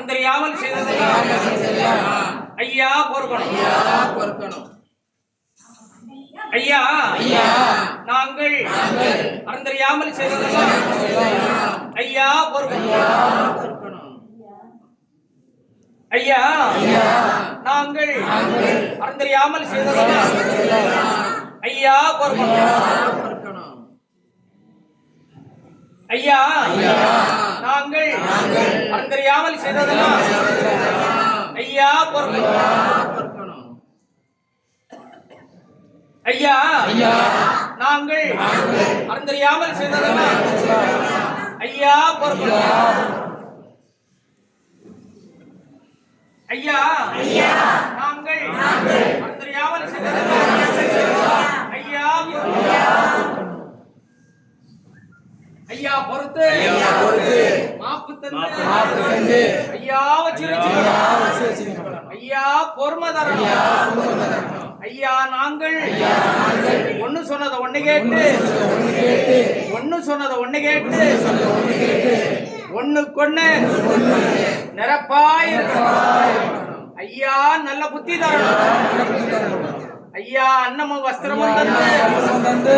அறந்தறியாமல் செய்ததெல்லாம் ஐயா பொறுக்கணும். ஐயா நாங்கள் அறந்தறியாமல் செய்ததெல்லாம் ஐயா பொறுக்கணும். ஐயா நாங்கள் அறந்தறியாமல் செய்ததெல்லாம் ஐயா பொறுக்கணும். ஐயா நாங்கள் அறந்தறியாமல் செய்ததெல்லாம் ஐயா பொறுக்கணும். ஐயா நாங்கள் அறந்தறியாமல் செய்ததெல்லாம் ஐயா பொறுக்கணும். ஐயா நாங்கள் அறந்தறியாமல் செய்ததெல்லாம் ஐயா பொறுக்கணும். ஐயா பொறுத்து மாப்பு தந்து ஐயா வச்சிருக்கணும். ஐயா பொறுமை தரணும். ஐயா நாங்கள் ஒன்னு சொன்னதை ஒண்ணு கேட்டு ஒண்ணுக்கொண்ணு நிரப்பாய் ஐயா நல்ல புத்தி தரணும். ஐயா அன்னமும் வஸ்திரமும் தந்து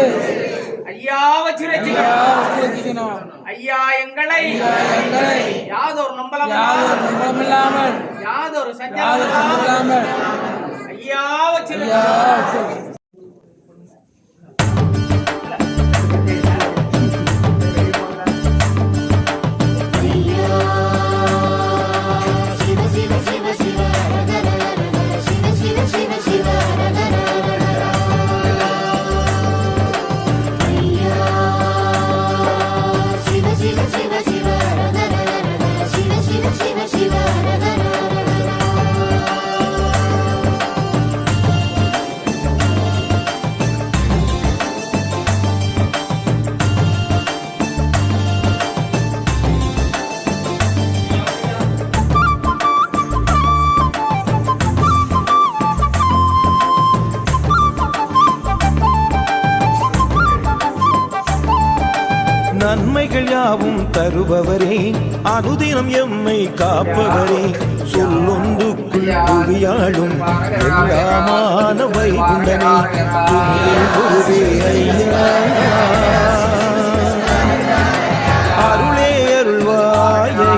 ஐயா வச்சிருக்கணும். ஐயா எங்களை யாதொரு நம்பலம் இல்லாமல் யாதொரு சஞ்சலம் இல்லாமல் ஐயா வச்சிருக்கணும். நன்மைகள் யாவும் தருபவரே, அனுதினம் எம்மை காப்பவரே, சொல்லொன்றுக்குள் புவியாளும் எல்லாமான வைகுண்டனே, குருவே ஐயா அருளே அருள்வாயா.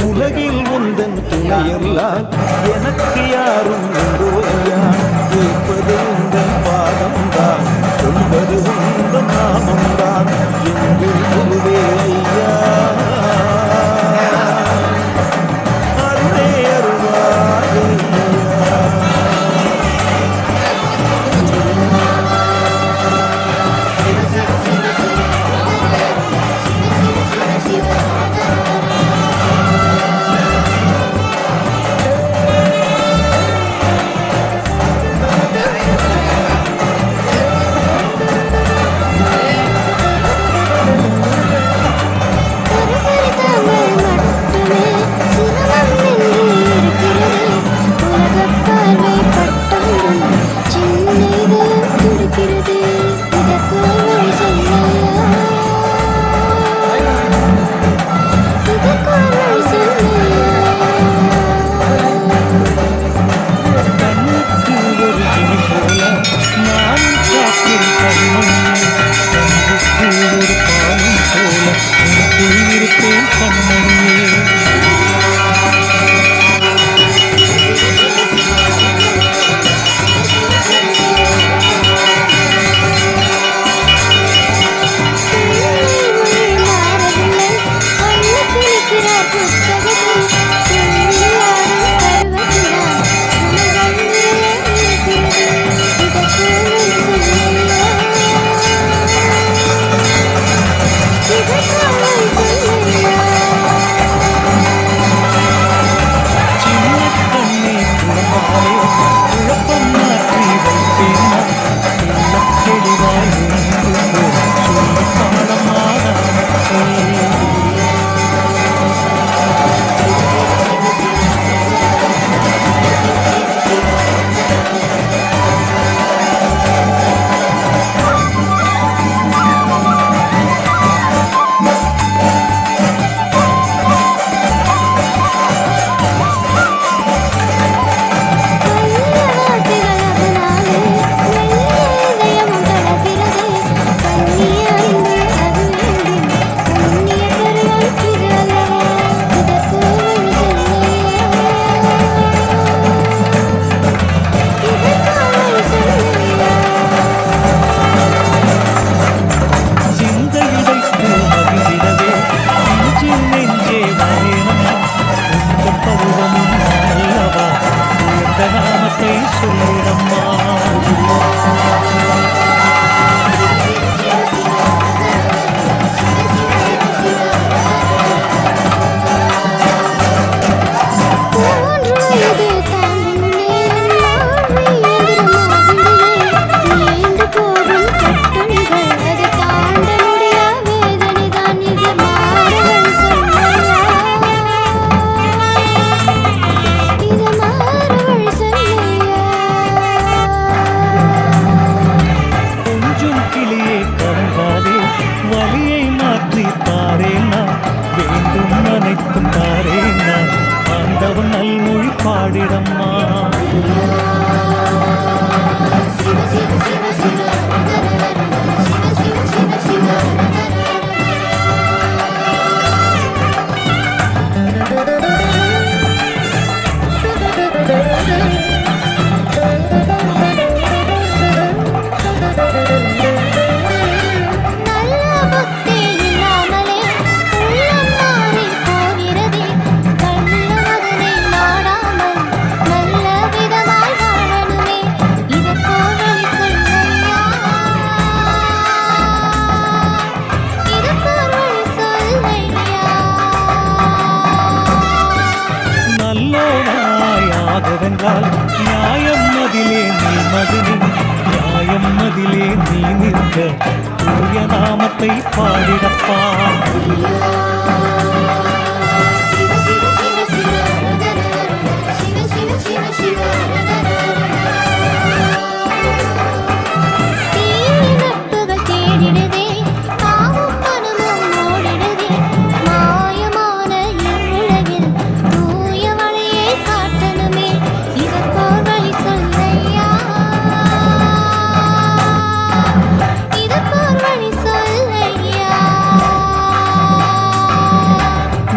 உலகில் உந்தன் துணையெல்லாம் எனக்கு யாரும் உண்டோயா, கேட்பது உந்தன் பாதம்தான், சொல்வது உந்தன் நாமம்தான், எங்கள் குருவே ஐயா அருளே அருள்வாயா. நாமத்தை பாடிடப்பா.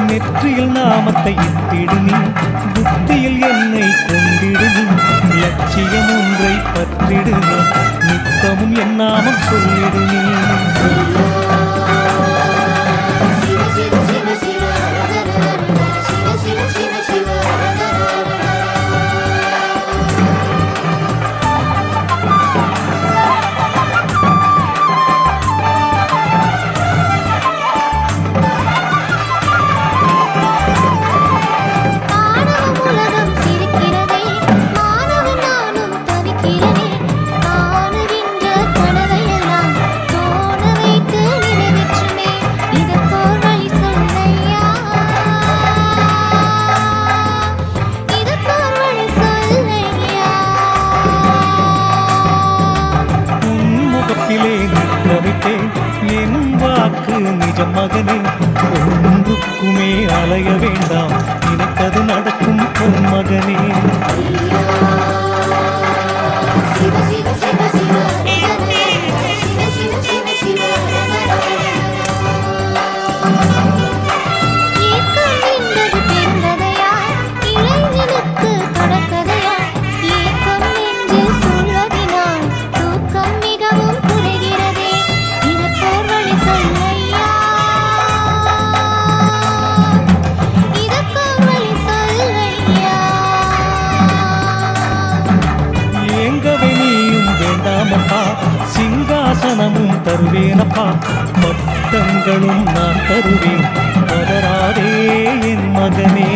நெற்றியில் நாமத்தை இட்டிடு நீ, புத்தியில் என்னை கொண்டிடு நீ, லட்சியம் ஒன்றை பற்றிடு நீ, நித்தமும் என் நாமம் சொல்லிடு நீ. என் வாக்கு நிஜம் மகனே, ஒன்றுக்குமே அலைய வேண்டாம், நினைத்தது நடக்கும் பொன் மகனே. சிங்காசனமும் தருவேனப்பா, பட்டங்களும் நான் தருவேன், பதறாதே என் மகனே.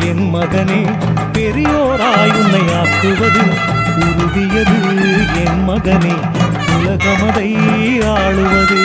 என் மகனே, பெரியோராய் உன்னை ஆக்குவது உறுதியது என் மகனே, உலகமதை ஆளுவது.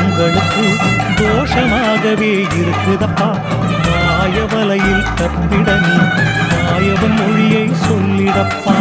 உங்களுக்கு தோஷமாகவே இருக்குதப்பா, மாயவலையில் தப்பிட நீ மாயவன் மொழியை சொல்லிடப்பா.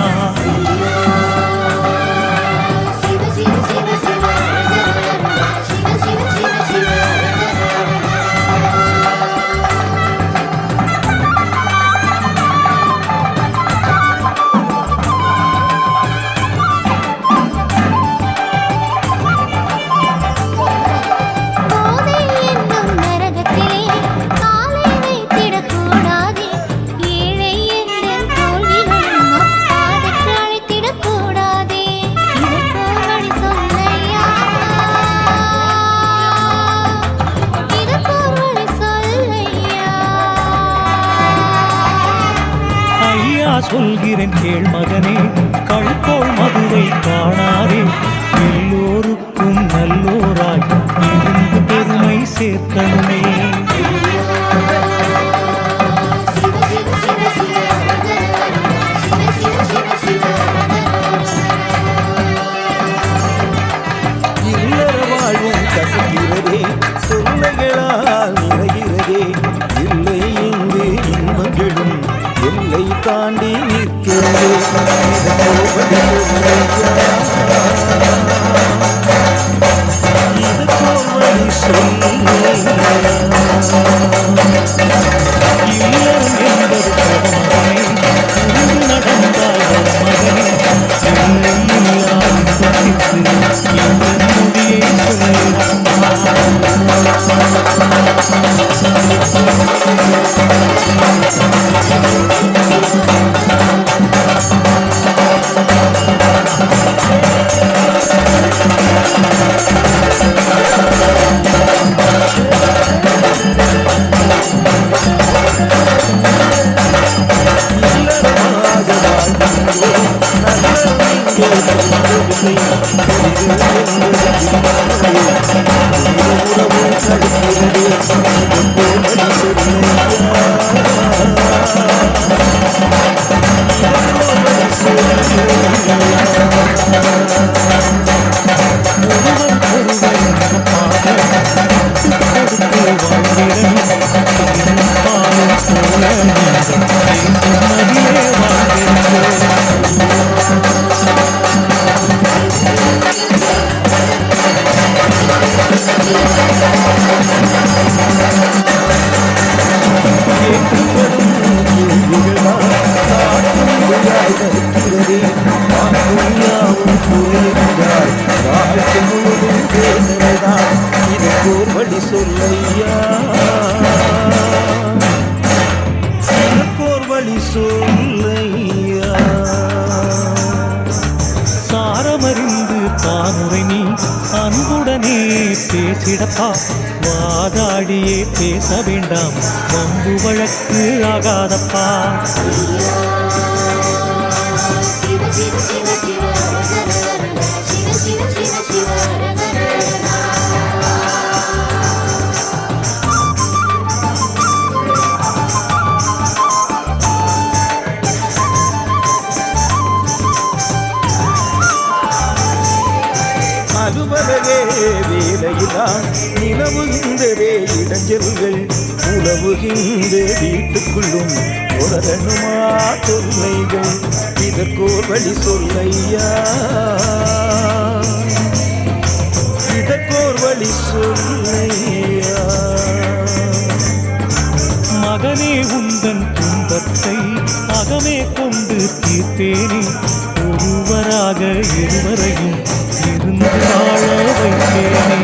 சொல்கிறேன் கேள் மகனே, கள்கோள் மதுவை காணாதே, எல்லோருக்கும் நல்லோராய் இருந்து பெருமை சேர்க்கணுமே. சாரமறிந்து தானுரை நீ அன்புடனே பேசிடப்பா, வாதாடியே பேச வேண்டாம், வம்பு வழக்கு ஆகாதப்பா. அலுவலகே வேலையிதான் நிலவுகின்றதே இடைஞ்சல்கள், உலவுகின்ற வீட்டுக்குள்ளும் தொடரணுமா தொல்லைகள், இதற்கோர் வழி சொல்லையா, இதற்கோர் வழி சொல்லையா. மகனே உந்தன் துன்பத்தை அகமே கொண்டு தீர்ப்பேனே, ஒருவராக இருவரையும் இருந்து வாழ வைத்தேனே.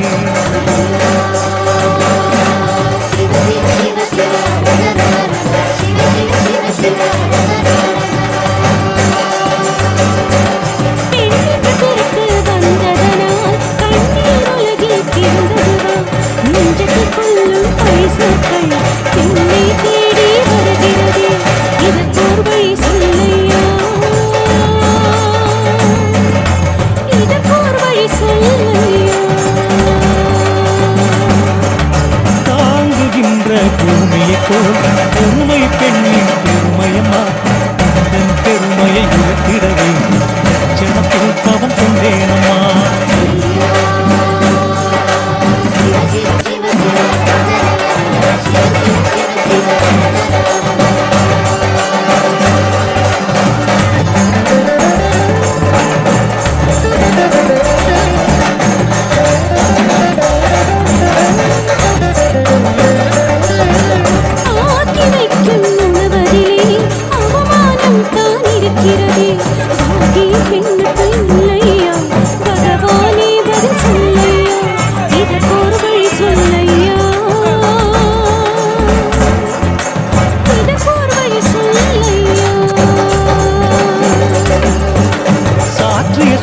பெருமை பெண்ணின் பெருமையம்மா, தன் பெருமையை உயர்த்திடவே லட்சணத்தில் தவம் கொண்டேனம்மா.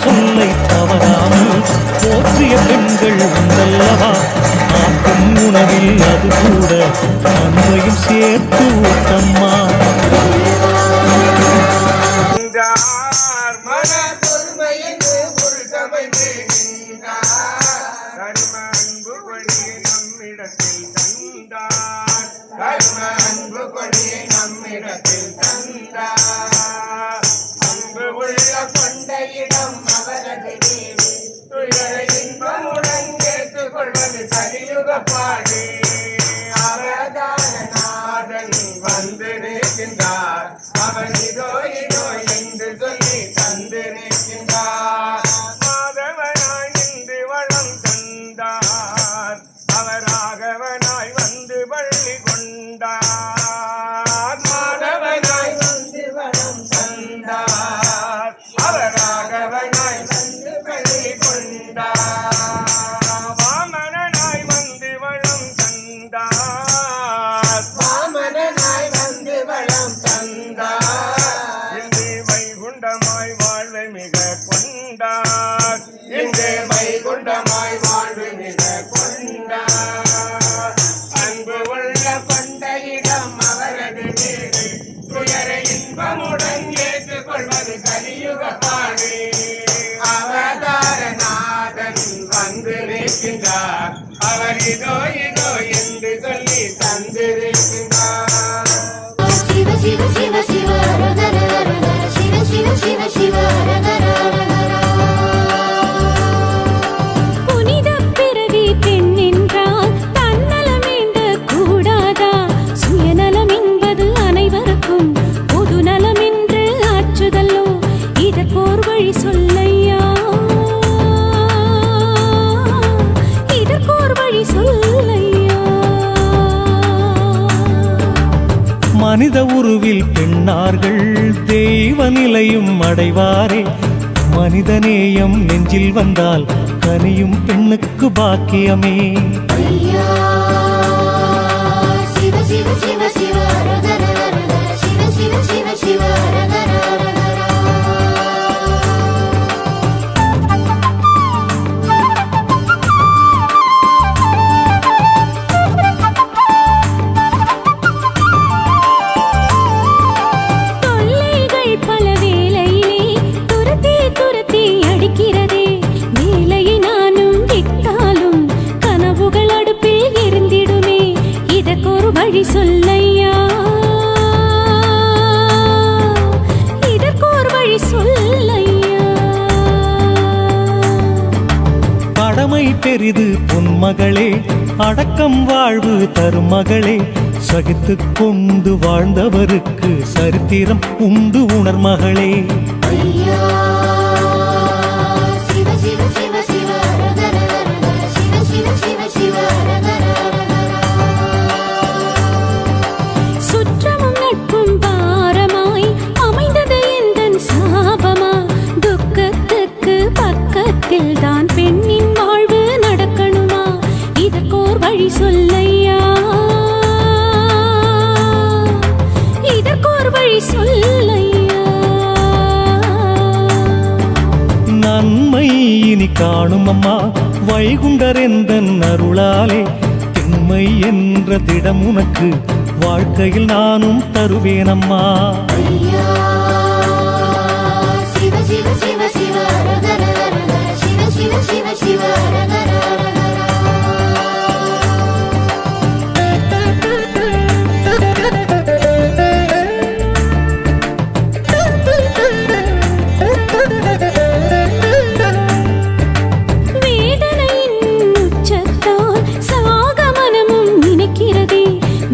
சொல்லை தவறாமல் போற்றிய பெண்கள் உண்டல்லவா, ஆக்கும் உணவில் அது கூட அன்பையும் சேர்த்து ஊட்டம்மா. வாமனாய் வந்து வளம் தந்தார். அவர் இதோ இதோ என்று சொல்லி தந்திருக்கின்றார். சிவ சிவ சிவ சிவ ரகர ரகர சிவ சிவ சிவ சிவ ரகர ரகர. புனித பிறவி பெண் என்றால் தன்னலம் என்ற கூடாதா? சுயநலம் என்பது அனைவருக்கும் பொது நலம் என்று ஆற்றுதல்லோ. இதற்கோர் வழி சொல்லையா, இதற்கோர் வழி சொல்லையா. மனித உருவில் பெண்ணார்கள் தெய்வ நிலையும் அடைவாரே. மனிதநேயம் நெஞ்சில் வந்தால் கனியும் பெண்ணுக்கு பாக்கியமே. ஐயா சிவ சிவ சிவ சிவ ரகர ரகர சிவ சிவ சிவ சிவ ரகர ரகர. தொல்லைகள் பல வேளையிலே துரத்தி துரத்தி அடிக்கிறதே. வேலையை நானும் விட்டாலும் கனவுகள் அடுப்பில் எரிந்திடுமே. இதற்கொரு வழி சொல்லையா, இதற்கொரு வழி சொல்லையா. கடமை பெரிது பொன்மகளே, அடக்கம் வாழ்வு தரும் மகளே. சகித்துக் கொண்டு வாழ்ந்தவருக்கு சரித்திரம் உண்டு உணர் மகளே. ஐயா சிவ சிவ சிவ சிவ ரகர ரகர சிவ சிவ சிவ சிவ ரகர ரகர. சுற்றமும் நட்பும் பாரமாய் அமைந்தது எந்தன் சாபமா? துக்கத்துக்கு பக்கத்தில் தான் பெண்ணின் வாழ்வு நடக்கணுமா? இதற்கோர் வழி சொல்லையா, இதற்கோர் வழி சொல்லையா. நன்மை இனி காணும் அம்மா வைகுண்டர் எந்தன் அருளாலே. திண்மை என்ற திடம் உனக்கு வாழ்க்கையில் நானும் தருவேனம்மா. ஐயா சிவ சிவ சிவ சிவ ரகர ரகர சிவ சிவ சிவ சிவ ரகர ரகர. வேதனையின் உச்சத்தால் சாக மனமும் நினைக்கிறதே.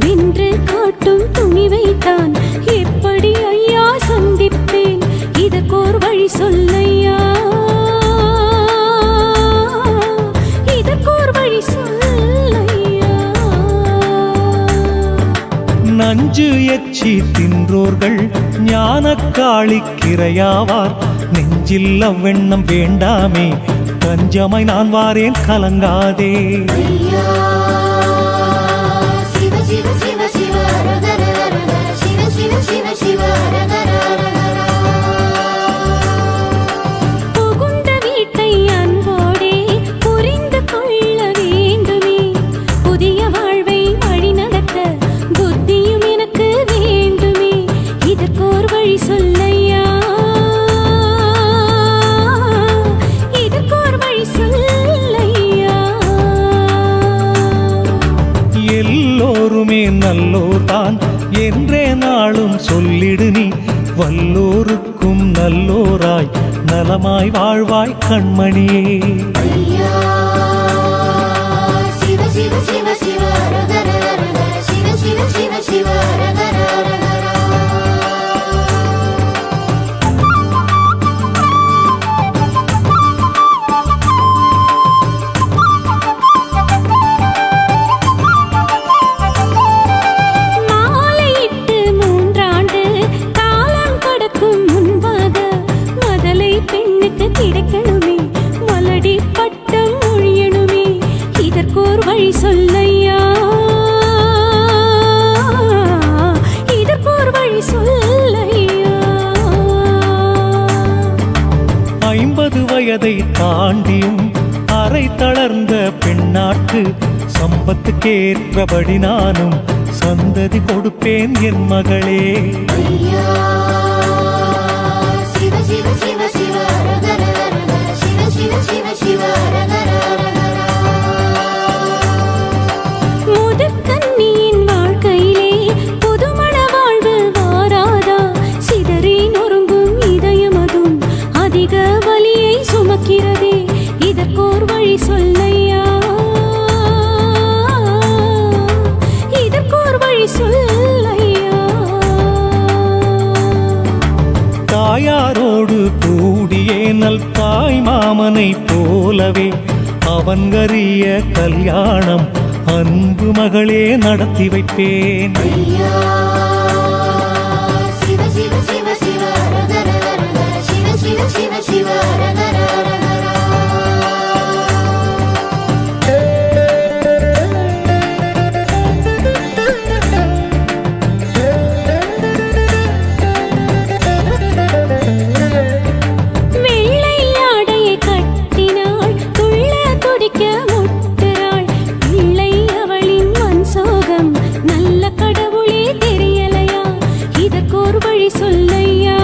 வென்று காட்டும் துணிவைத்தான் எப்படி ஐயா சந்திப்பேன்? இதற்கோர் வழி சொல்லையா, இதற்கோர் வழி சொல்லையா. நஞ்சு எச்சி தின்றோர்கள் ஞானக்காளிக்கிரையாவார். நெஞ்சில் அவ்வெண்ணம் வேண்டாமே, கஞ்சமாய் நான் வாரேன் கலங்காதே. ஐயா சிவ சிவ சிவ சிவ ரகர ரகர சிவ சிவ சிவ சிவ ரகர ரகர. புகுந்த வீட்டை அன்போடே புரிந்து கொள்ள வேண்டுமே. புதிய வாழ்வை வழிநடத்த புத்தியும் எனக்கு வேண்டுமே. இதற்கோர் வழி சொல்லையா, இதற்கோர் வழி சொல்லையா. எல்லோருமே நல்லோர்தான் என்றே நாளும் சொல்லிடு நீ. வல்லோருக்கும் நல்லோராய் நலமாய் வாழ்வாய் கண்மணியே. ஐயா சிவ சிவ சிவ சிவ ரகர ரகர சிவ சிவ சிவ சிவ ரகர ரகர. மாலையிட்டு 3 ஆண்டு காலம் கடக்கும் முன்பாக மதலை பெண்ணுக்கு கிடைக்கணுமே. மலடி பட்டம் ஒழியணுமே. இதற்கோர் வழி சொல்லையா, இதற்கோர் வழி சொல்லையா. 50 வயதை தாண்டியும் அரை தளர்ந்த பெண்ணாட்டு சம்பத்துக்கேற்றபடி நானும் சந்ததி கொடுப்பேன் என் மகளே. ஐயா சிவ சிவ சிவ சிவ ரகர ரகர சிவ சிவ சிவ சிவ ரகர ரகர. கூடியே நல் தாய் மாமனை போலவே அவன்கரிய கல்யாணம் அன்பு மகளே நடத்தி வைப்பேன். ஐயா சிவ சிவ சிவ சிவ ஹரஹர ஹரஹர சிவ சிவ சிவ சிவ ஹரஹர ஹரஹர. வெள்ளை ஆடையை கட்டினாள் துள்ள துடிக்க முட்டுறாள் பிள்ளை அவளின் மண் சோகம் நல்ல கடவுளே தெரியலையா இதற்கோர் வழி சொல்லையா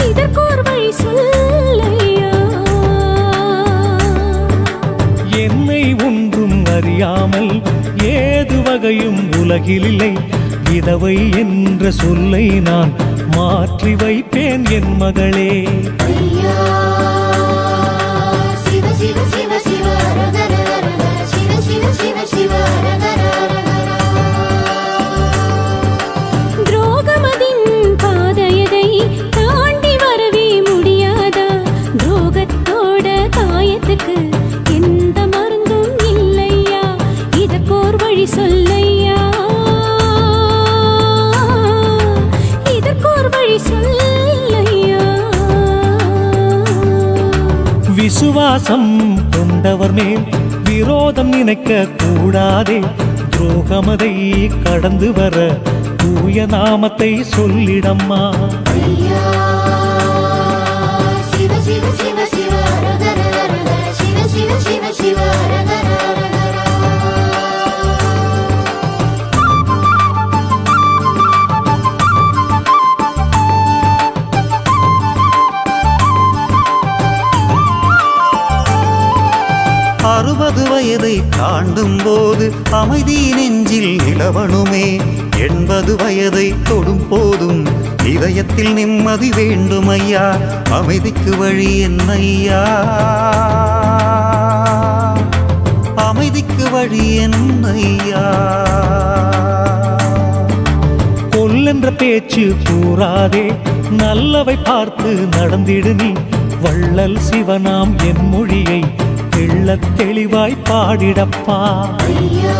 இதற்கோர் வழி சொல்லையா. என்னை ஒன்றும் அறியாமல் ஏது வகையும் உலகிலில்லை விதவை என்ற சொல்லை நான் மாற்றி வைப்பேன் என் மகளே. ஐயா சிவ சிவ சிவ சிவ ஹரஹர ஹரஹர சிவ சிவ சிவ சிவ ஹரஹர ஹரஹர. துரோகமதின் பாதையதை தாண்டி வரவே முடியாதா துரோகத்தோட காயத்துக்கு எந்த மருந்தும் இல்லையா இதற்கோர் வழி சொல்லையா இதற்கோர் வழி சொல்லையா. விசுவாசம் கொண்டவர் மேல் விரோதம் நினைக்க கூடாதே துரோகமதை கடந்து வர தூய நாமத்தை சொல்லிடம்மா. ஐயா சிவ சிவ சிவ சிவ ஹரஹர ஹரஹர சிவ சிவ சிவ சிவ ஹரஹர ஹரஹர. அறுபது வயதை தாண்டும் போது அமைதி நெஞ்சில் நிலவணுமே 80 வயதை தொடும் போதும் இதயத்தில் நிம்மதி வேண்டும் ஐயா அமைதிக்கு வழி என்னையா அமைதிக்கு வழி என்னையா. கொல்லென்ற பேச்சு கூறாதே நல்லவை பார்த்து நடந்திடு நீ வள்ளல் சிவனாம் என் மொழியை தெள்ளத் தெளிவாய் பாடிடப்பா. ஐயா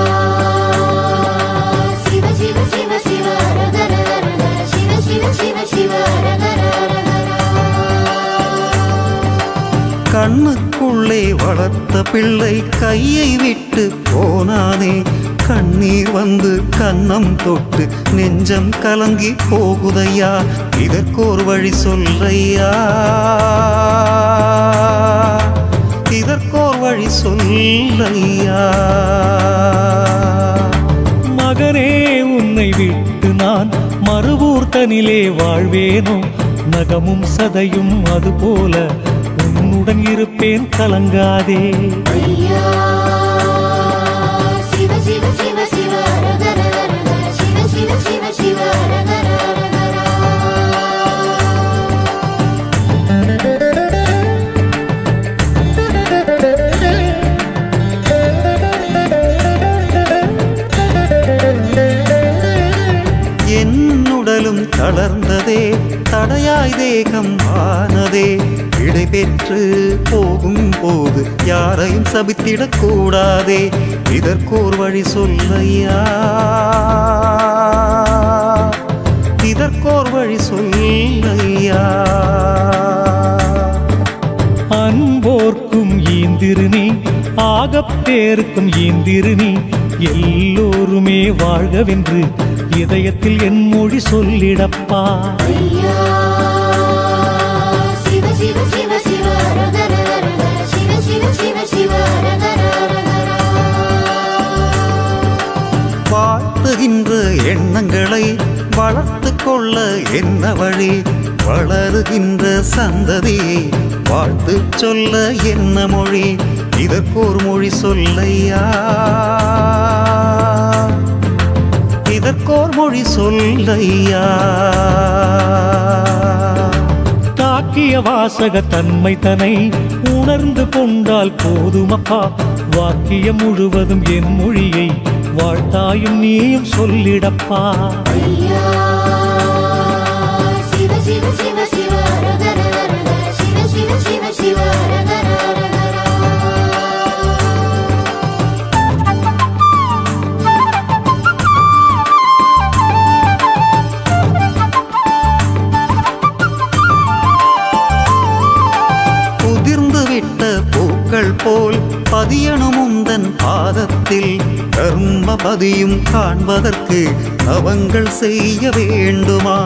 சிவ சிவ சிவ சிவ ஹரஹர ஹரஹர சிவ சிவ சிவ சிவ ஹரஹர ஹரஹர. கண்ணுக்குள்ளே வளர்த்த பிள்ளை கையை விட்டு போனானே கண்ணீர் வந்து கன்னம் தொட்டு நெஞ்சம் கலங்கி போகுதையா இதற்கோர் வழி சொல்லையா இதற்கோர் வழி சொல்லையா. மகனே உன்னை விட்டு நான் மறுவூர்த்தனிலே வாழ்வேனோ நகமும் சதையும் அதுபோல உன்னுடன் இருப்பேன் கலங்காதே. ஐயா சிவ சிவ சிவ சிவ ஹரஹர ஹரஹர சிவ சிவ சிவ சிவ ஹரஹர ஹரஹர. என்னுடலும் தளர்ந்ததே தடையாய் தேகம் ஆனதே விடை பெற்று போகும் போது யாரையும் சபித்திடக்கூடாதே இதற்கோர் வழி சொல்லையா இதற்கோர் வழி சொல்லையா. அன்போர்க்கும் ஈந்திருநீ ஆகப்பேருக்கும் ஈந்திருநீ எல்லோருமே வாழ்கவென்று இதயத்தில் என் மொழி சொல்லிடப்பா. ஐயா சிவ சிவ சிவ சிவ ஹரஹர ஹரஹர சிவ சிவ சிவ சிவ ஹரஹர ஹரஹர. வாழ்த்துகின்ற எண்ணங்களை வளர்த்து கொள்ள என்ன வழி வளருகின்ற சந்ததியை வாழ்த்து சொல்ல என்ன மொழி இதற்கோர் மொழி சொல்லையா இதற்கோர் மொழி சொல்லையா. தாக்கிய வாசக தன்மை தன்னை உணர்ந்து கொண்டால் போதுமப்பா வாக்கியம் முழுவதும் என் மொழியை வாழ்த்தாயும் நீயும் சொல்லிடப்பா. ஐயா சிவ அரகர அரகரா. உதிர்ந்து விட்ட பூக்கள் போல் பதியணும் உந்தன் பாதத்தில் கர்மபதியும் காண்பதற்கு அவங்கள் செய்ய வேண்டுமா?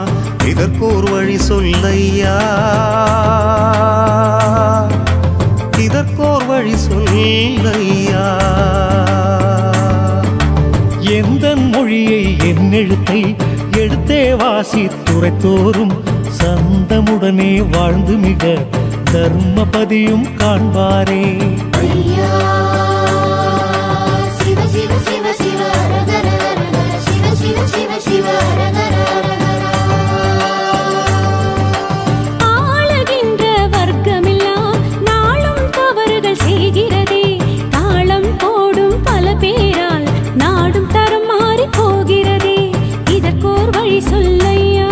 இதற்கோர் வழி சொல்லையா, இதற்கோர் வழி சொல்லையா. எந்த மொழியை என் எழுத்தை எடுத்தே வாசித்துரைத்தோறும் சந்தமுடனே வாழ்ந்து மிக தர்மபதியும் காண்பாரே. ஐயா சிவ சிவ சிவ சிவ அரகர அரகர சிவ சிவ சிவ சிவ அரகர அரகரா. ஆளுகின்ற வர்க்கமெல்லாம் நாளும் தவறுகள் செய்கிறதே. தாளம் போடும் பல பேரால் நாடும் தரம் மாறி போகிறதே. இதற்கோர் வழி சொல்லையா,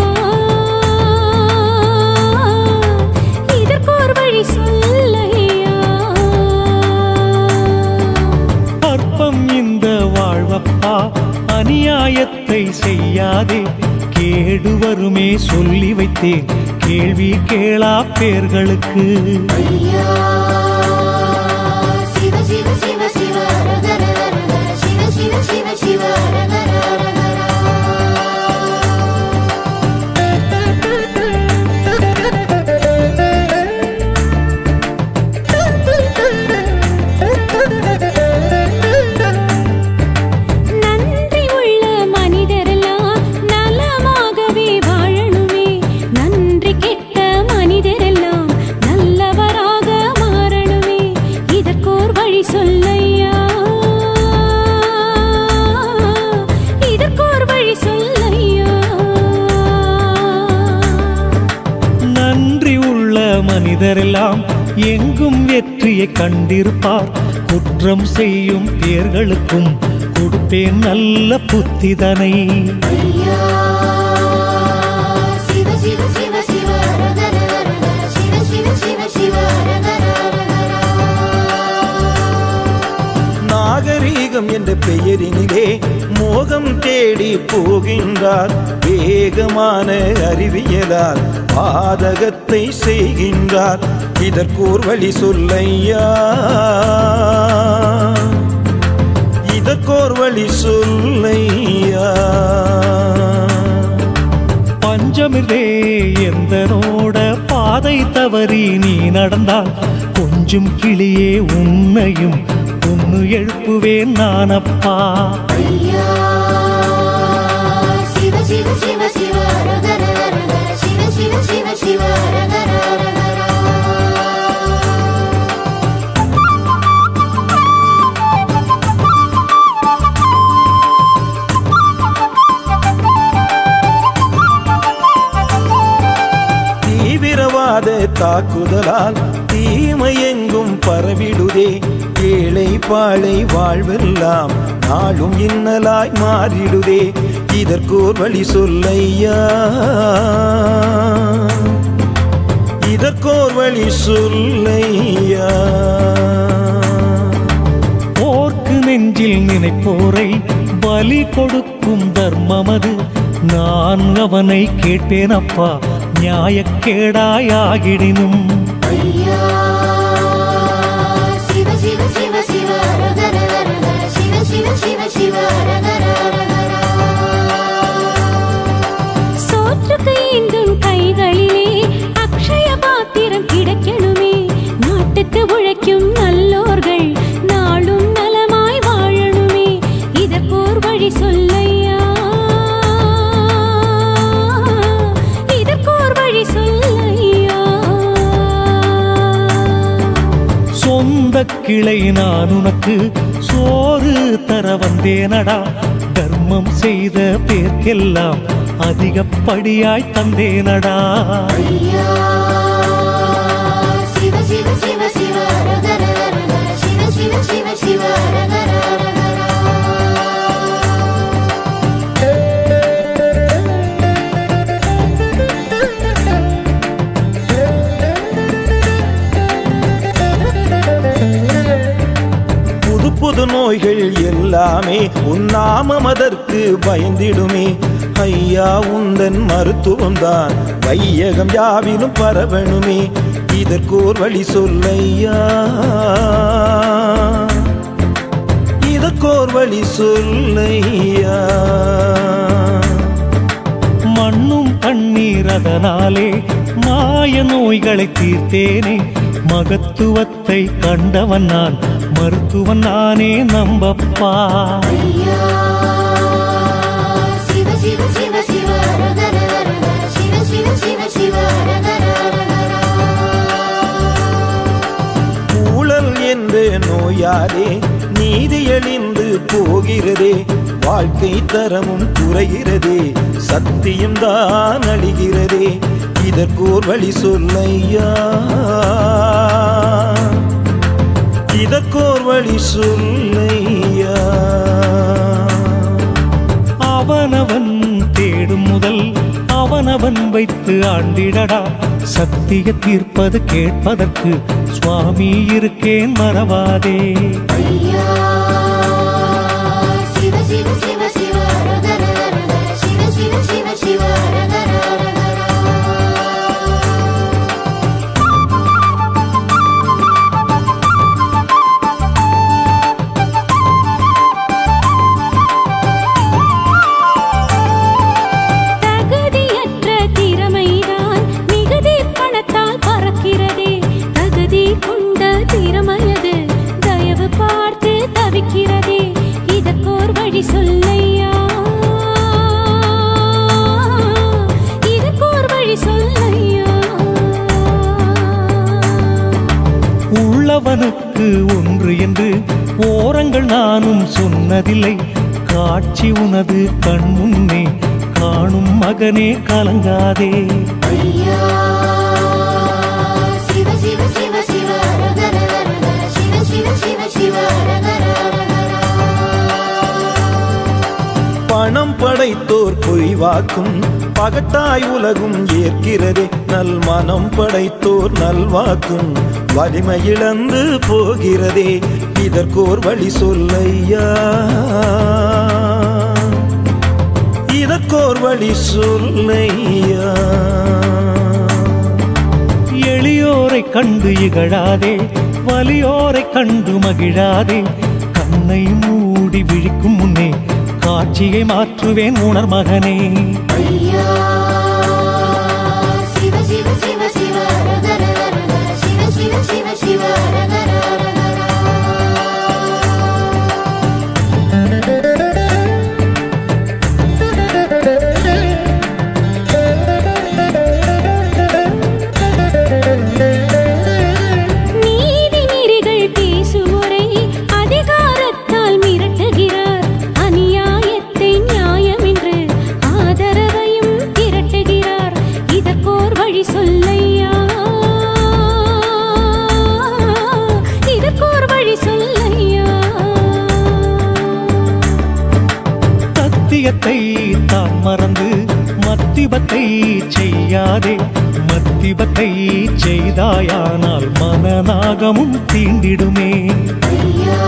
இதற்கோர் வழி சொல்லையா. அற்பம் இந்த வாழ்வப்பா, அநியாயத்தை செய்யாதே. கேடு வருமே சொல்லி வைத்தேன் கேள்வி கேளா பேர்களுக்கு. ஐயா சிவ சிவ சிவ சிவ அரகர அரகர சிவ சிவ சிவ சிவ அரகர அரகரா. நன்றி உள்ள மனிதரெல்லாம் நலமாகவே வாழணுமே. நன்றி கெட்ட மனிதரெல்லாம் நல்லவராக மாறணுமே. இதற்கோர் வழி சொல்லையா, இதற்கோர் வழி சொல்லையா. நன்றி உள்ள மனிதரெல்லாம் எங்கும் வெற்றியை கண்டிருப்பார். குற்றம் செய்யும் பேர்களுக்கும் கொடுப்பேன் நல்ல புத்திதனை. ஐயா சிவ சிவ சிவ சிவ அரகர அரகர சிவ சிவ சிவ சிவ அரகர அரகரா. நாகரீகம் என்ற பெயரினிலே மோகம் தேடி போகின்றார். வேகமான அறிவியலால் பாதகத்தை செய்கின்றார். இதற்கோர் வழி சொல்லையா, இதற்கோர் வழி சொல்லையா. பஞ்சமில்லே எந்தனோட பாதை தவறி நீ நடந்தால் கொஞ்சம் கிளியே உன்னையும் பொண்ணு எழுப்புவேன் நானப்பா. ஐயா சிவ சிவ சிவ சிவ அரகர அரகர சிவ சிவ சிவ சிவ அரகர அரகரா. தீவிரவாத தாக்குதலால் தீமை எங்கும் பரவிடுதே. ஏழை பாழை வாழ்வெல்லாம் நாளும் இன்னலாய் மாறிடுதே. இதற்கோர் வழி சொல்லையா, இதற்கோர் வழி சொல்லையா. போர்க்கு நெஞ்சில் நினைப்போரை பலி கொடுக்கும் தர்மமது. நான் அவனை கேட்டேன் அப்பா, நியாயக்கேடாயாகிடினும். ஐயா சிவ சிவ சிவ சிவ அரகர அரகர சிவ சிவ சிவ சிவ அரகர அரகரா. சோற்றுக்கு ஏந்தும் கைகளிலே அக்ஷய பாத்திரம் கிடைக்கணுமே. நாட்டுக்கு உழைக்கும் நல்லோர்கள் நாளும் நலமாய் வாழணுமே. இதற்கோர் வழி சொல்லையா, இதற்கோர் வழி சொல்லையா. சொந்த கிளை நான் உனக்கு சோறு தர வந்தேனடா. தர்மம் செய்த பேர்க்கெல்லாம் அதிகப்படியாய் தந்தேனடா. ஐயா சிவ சிவ சிவ சிவ அரகர அரகர சிவ சிவ சிவ சிவ அரகர அரகரா. நோய்கள் எல்லாமே உன் நாமம் அதற்கு பயந்திடுமே. ஐயா உந்தன் மருத்துவம்தான் வையகம் யாவிலும் பரவணுமே. இதற்கோர் வழி சொல்லையா, இதற்கோர் வழி சொல்லையா. மண்ணும் தண்ணீர் அதனாலே மாய நோய்களை தீர்த்தேனே. மகத்துவத்தை கண்டவன் நான், மருத்துவன் நானே நம்பப்பா. ஐயா சிவ சிவ சிவ சிவ ஹரஹர ஹரஹர சிவ சிவ சிவ சிவ ஹரஹர ஹரஹர. ஊழல் என்ற நோயாலே நீதி அழிந்து போகிறதே. வாழ்க்கை தரமும் குறைகிறதே, சத்தியம் தான் அழிகிறதே. இதற்கோர் வழி சொல்லையா, இதற்கோர் வழி சொல்லையா. அவனவன் தேடும் முதல் அவனவன் வைத்து ஆண்டிடடா. சத்திய தீர்ப்பது கேட்பதற்கு சுவாமி இருக்கேன் மறவாதே. ஐயா சிவ சிவ சிவ சிவ ஹரஹர ஹரஹர சிவ சிவ சிவ சிவ ஹரஹர ஹரஹர. தகுதியற்ற திறமைதான் மிகுதி பணத்தால் பறக்கிறதே. தகுதி கொண்ட திறமையது தயவு பார்த்து தவிக்கிறதே. இதற்கோர் வழி சொல்லையா, இதற்கோர் வழி சொல்லையா. உள்ளவனுக்கு ஒன்று என்று ஓரங்கள் நானும் சொன்னதில்லை. காட்சி உனது கண் முன்னே காணும் மகனே கலங்காதே. ஐயா சிவ சிவ சிவ சிவ ஹரஹர ஹரஹர சிவ சிவ சிவ சிவ ஹரஹர ஹரஹர. பணம் படைத்தோர் பொய் வாக்கும் பகட்டாய் உலகும் ஏற்கிறதே. நல் மனம் படைத்தோர் நல்வாக்கும் வலிமை இழந்து போகிறதே. இதற்கோர் வழி சொல்லையா, இதற்கோர் வழி சொல்லையா. எளியோரை கண்டு இகழாதே, வலியோரை கண்டு மகிழாதே. கண்ணை மூடி விழிக்கும் முன்னே காட்சியை மாற்றுவேன் உணர் மகனே. ஐயா சிவ சிவ சிவ சிவ ஹரஹர ஹரஹர சிவ சிவ சிவ சிவ ஹரஹர ஹரஹர. நீதி நெறிகள் பேசுவோரை அதிகாரத்தால் மிரட்டுகிறார். அநியாயத்தை நியாயம் என்று ஆதரவையும் திரட்டுகிறார். இதற்கோர் வழி சொல்லையா, இதற்கோர் வழி சொல்லையா. சத்தியத்தை தான் மறந்து மத்திபத்தை செய்யாதே. மத்திபத்தை செய்தாயானால் மனநாகமும் தீண்டிடுமே. ஐயா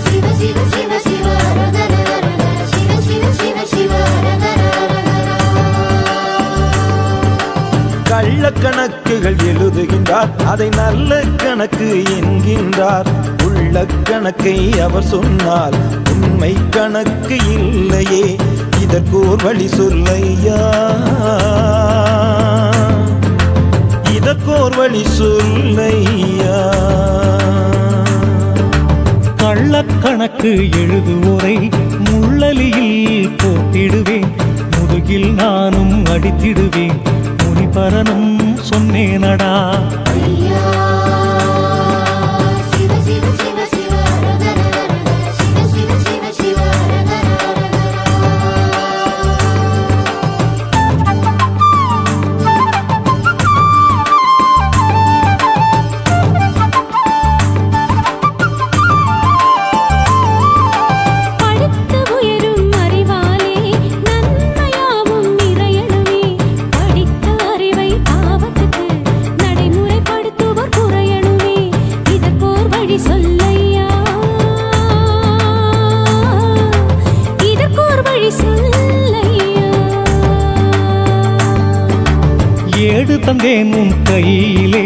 சிவ சிவ சிவ சிவ ஹரஹர ஹரஹர சிவ சிவ சிவ சிவ ஹரஹர ஹரஹர. கள்ளக்கணக்குகள் எழுதுகின்றார், அதை நல்ல கணக்கு என்கின்றார். உள்ள கணக்கை அவர் சொன்னால் உண்மை கணக்கு இல்லையே. இதற்கோர் வழி சொல்லையா, இதற்கோர் வழி சொல்லையா. கள்ளக்கணக்கு எழுதுவோரை முள்ளலியில் போட்டிடுவேன். முதுகில் நானும் அடித்திடுவேன். முனிபரனும் சொன்னேனடா. ஐயா சிவ சிவ சிவ சிவ ஹரஹர ஹரஹர சிவ சிவ சிவ சிவ ஹரஹர ஹரஹர. படித்து உயரும் அறிவாலே நன்மையாவும் நிறையணுமே. படித்த அறிவை பாவத்துக்கு நடைமுறை தந்தேன் உன் கையிலே,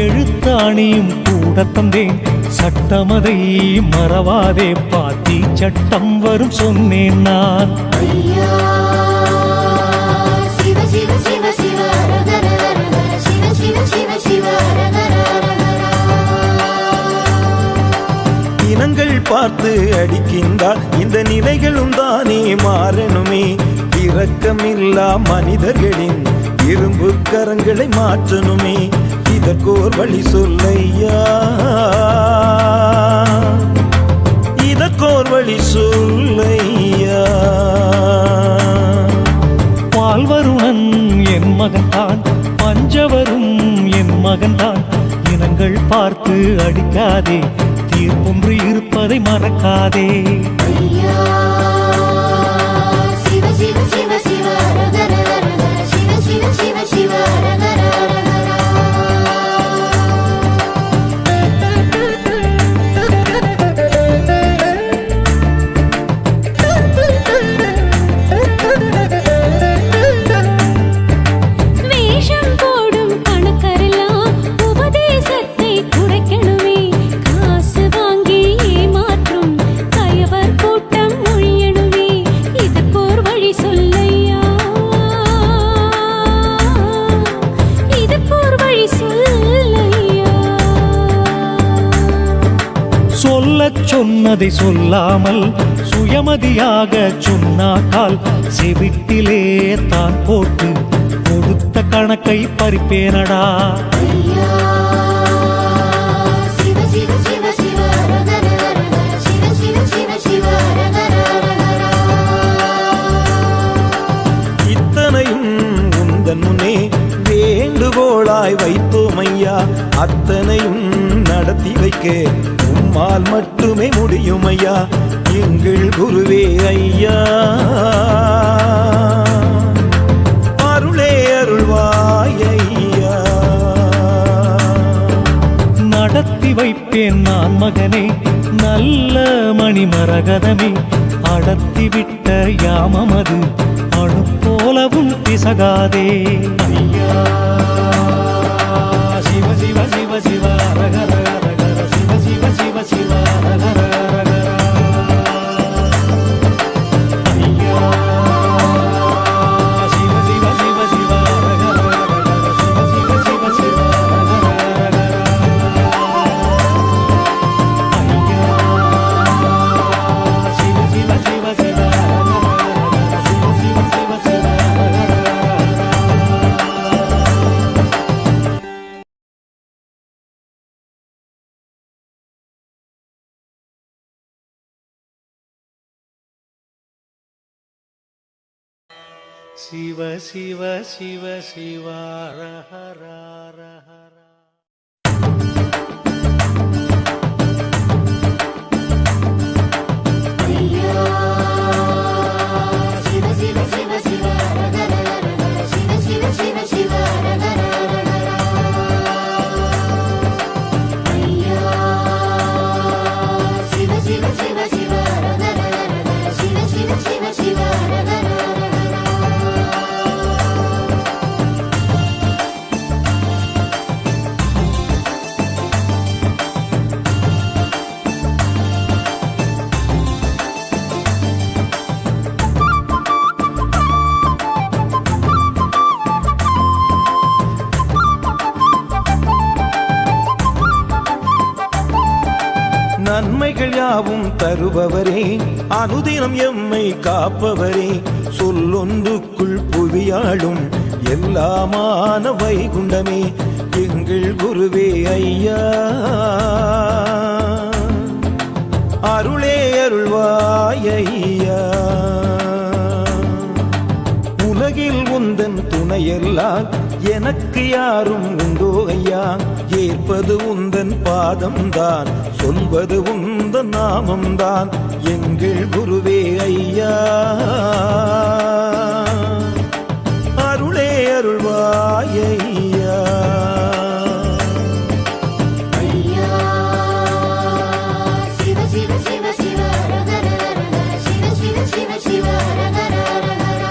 எழுத்தாணியும் கூட தந்தேன், சட்டமதை மறவாதே, பாத்தி சட்டம் வரும் சொன்னேன் நான். ஐயா சிவ சிவ சிவ சிவ அரகர அரகர சிவ சிவ சிவ சிவ அரகர அரகர. இனங்கள் பார்த்து அடிக்கின்றால் இந்த நிலைகளும் தானே மாறணுமே. இரக்கமில்லா மனிதர்களின் இரும்பு கரங்களை மாற்றணுமே. இதற்கோர் வழி சொல்லையா, இதற்கோர் வழி சொல்லையா. பால்வருணன் என் மகன்தான், பஞ்சவரும் என் மகன்தான். இனங்கள் பார்த்து அடிக்காதே, தீர்ப்பொன்று இருப்பதை மறக்காதே. ஐயா சிவ சிவ சிவ சிவ அரகர அரகர சிவ சிவ சிவ சிவ அரகர வேஷம் போடும் கணக்கரெல்லாம் உபதேசத்தை குறைக்கணுமே. காசு வாங்கி ஏமாற்றும் கயவர் கூட்டம் ஒழியணுமே. இதற்கோர் வழி சொல்லையா, இதற்கோர் வழி சொல்லையா. சொல்லச் சொன்னதை சொல்லாமல் சுயமதியாக சொன்னாக்கால், செவிட்டிலே தான் போட்டு கொடுத்த கணக்கை பறிப்பேனடா. ஐயா சிவ சிவ சிவ சிவ அரகர அரகர சிவ சிவ சிவ சிவ அரகர அரகர. இத்தனையும் உந்தன் முன்னே வேண்டுகோளாய் வைத்தோமையா. அத்தனையும் நடத்தி வைக்க உம்மால் மட்டுமே முடியுமையா. எங்கள் குருவே ஐயா, அருளே அருள்வாய் ஐயா. நடத்தி வைப்பேன் நான் மகனே, நல்ல மணிமரகதமே. அடர்த்திவிட்ட யாமமது அணு போலவும் பிசகாதே. ஐயா சிவ சிவ சிவ சிவ அரகர அரகர சிவ சிவ சிவ சிவ அரகர அரகர. ஐயா சிவ சிவ சிவ சிவ அரகர அரகர சிவ சிவ சிவ சிவ அரகர அரகர. ஐயா சிவ சிவ சிவ சிவ அரகர அரகர சிவ சிவ சிவ சிவ அரகர அரகர. சிவ சிவ சிவ சிவ ஹர ஹர ஹர. ஐயா சிவ சிவ சிவ சிவ அரகர அரகர சிவ சிவ சிவ சிவ அரகர அரகர. ஐயா சிவ சிவ சிவ சிவ அரகர அரகர சிவ சிவ சிவ சிவ அரகர அரகர. நன்மைகள் யாவும் தருபவரே, அனுதினம் எம்மை காப்பவரே. சொல்லொன்றுக்குள் புவியாளும் எல்லாமான வைகுண்டமே. எங்கள் குருவே ஐயா, அருளே அருள்வாய் ஐயா. உலகில் உந்தன் துணையெல்லாம் எனக்கு யாரும் உண்டோ ஐயா. ஏற்பது உந்தன் பாதம்தான், சொல்வது உந்தன் நாமம்தான். எங்கள் குருவே ஐயா, அருளே அருள்வாய் ஐயா. ஐயா சிவ சிவ சிவ சிவ அரகர அரகர சிவ சிவ சிவ சிவ அரகர அரகர.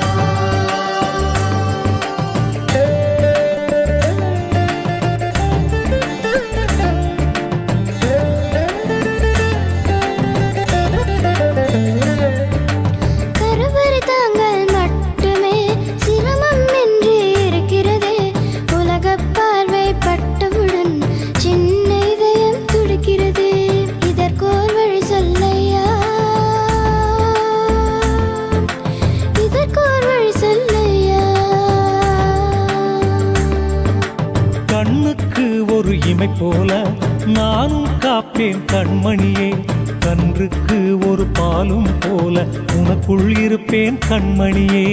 இருப்பேன் கண்மணியே, கன்றுக்கு ஒரு பாலும் போல உனக்குள் இருப்பேன் கண்மணியே.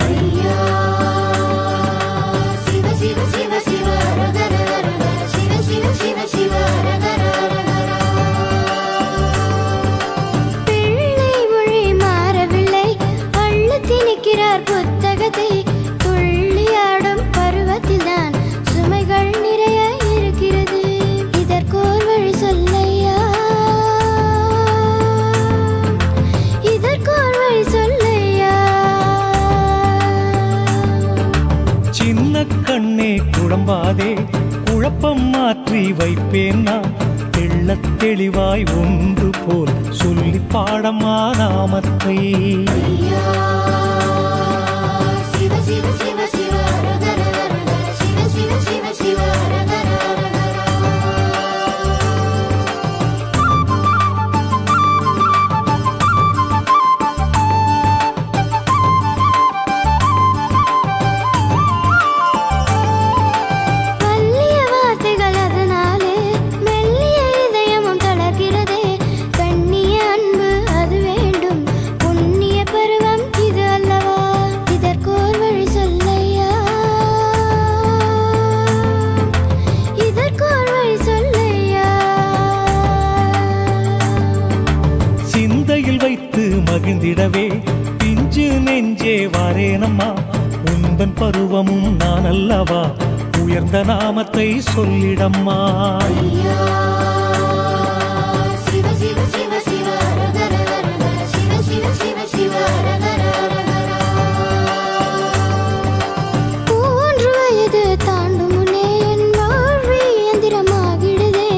ஐயா சிவ சிவ சிவ சிவ ஹரஹர ஹரஹர சிவ சிவ சிவ சிவ ஹரஹர ஹரஹர. பிள்ளை மொழி மாறவில்லை, அள்ளு திணிக்கிறார் புத்தகத்தை. துள்ளியாடும் பருவத்தில்தான் சுமைகள் நிறைய இருக்கிறது. இதற்கோர் வழி சொல்லையா, இதற்கோர் வழி சொல்லையா. சின்ன கண்ணே குழம்பாதே, குழப்பம் மாற்றி வைப்பேன் நான். தெள்ளத் தெளிவாய் ஒன்று போல் சொல்லி பாடமா நாமத்தை. ஐயா சிவ சிவ சிவ சிவ ஹரஹர ஹரஹர சிவ சிவ சிவ சிவ ஹரஹர ஹரஹர. வல்லிய வார்த்தைகள் அதனாலே மெல்லிய இதயமும் தளர்கிறதே. கண்ணிய அன்பு அது வேண்டும், புண்ணிய பருவம் இது அல்லவா. இதற்கோர் வழி சொல்லையா, இதற்கோர் வழி சொல்லையா. சிந்தையில் வைத்து மகிழ்ந்திடவே பிஞ்சு நெஞ்சே வாரேனம்மா. உந்தன் பருவமும் நான் அல்லவா, உயர்ந்த நாமத்தை சொல்லிடம்மா. ஐயா சிவ சிவ சிவ சிவ ஹரஹர ஹரஹர சிவ சிவ சிவ சிவ ஹரஹர ஹரஹர. மூன்று வயது தாண்டும் முன்னே என் வாழ்வு இயந்திரமாகிடுதே.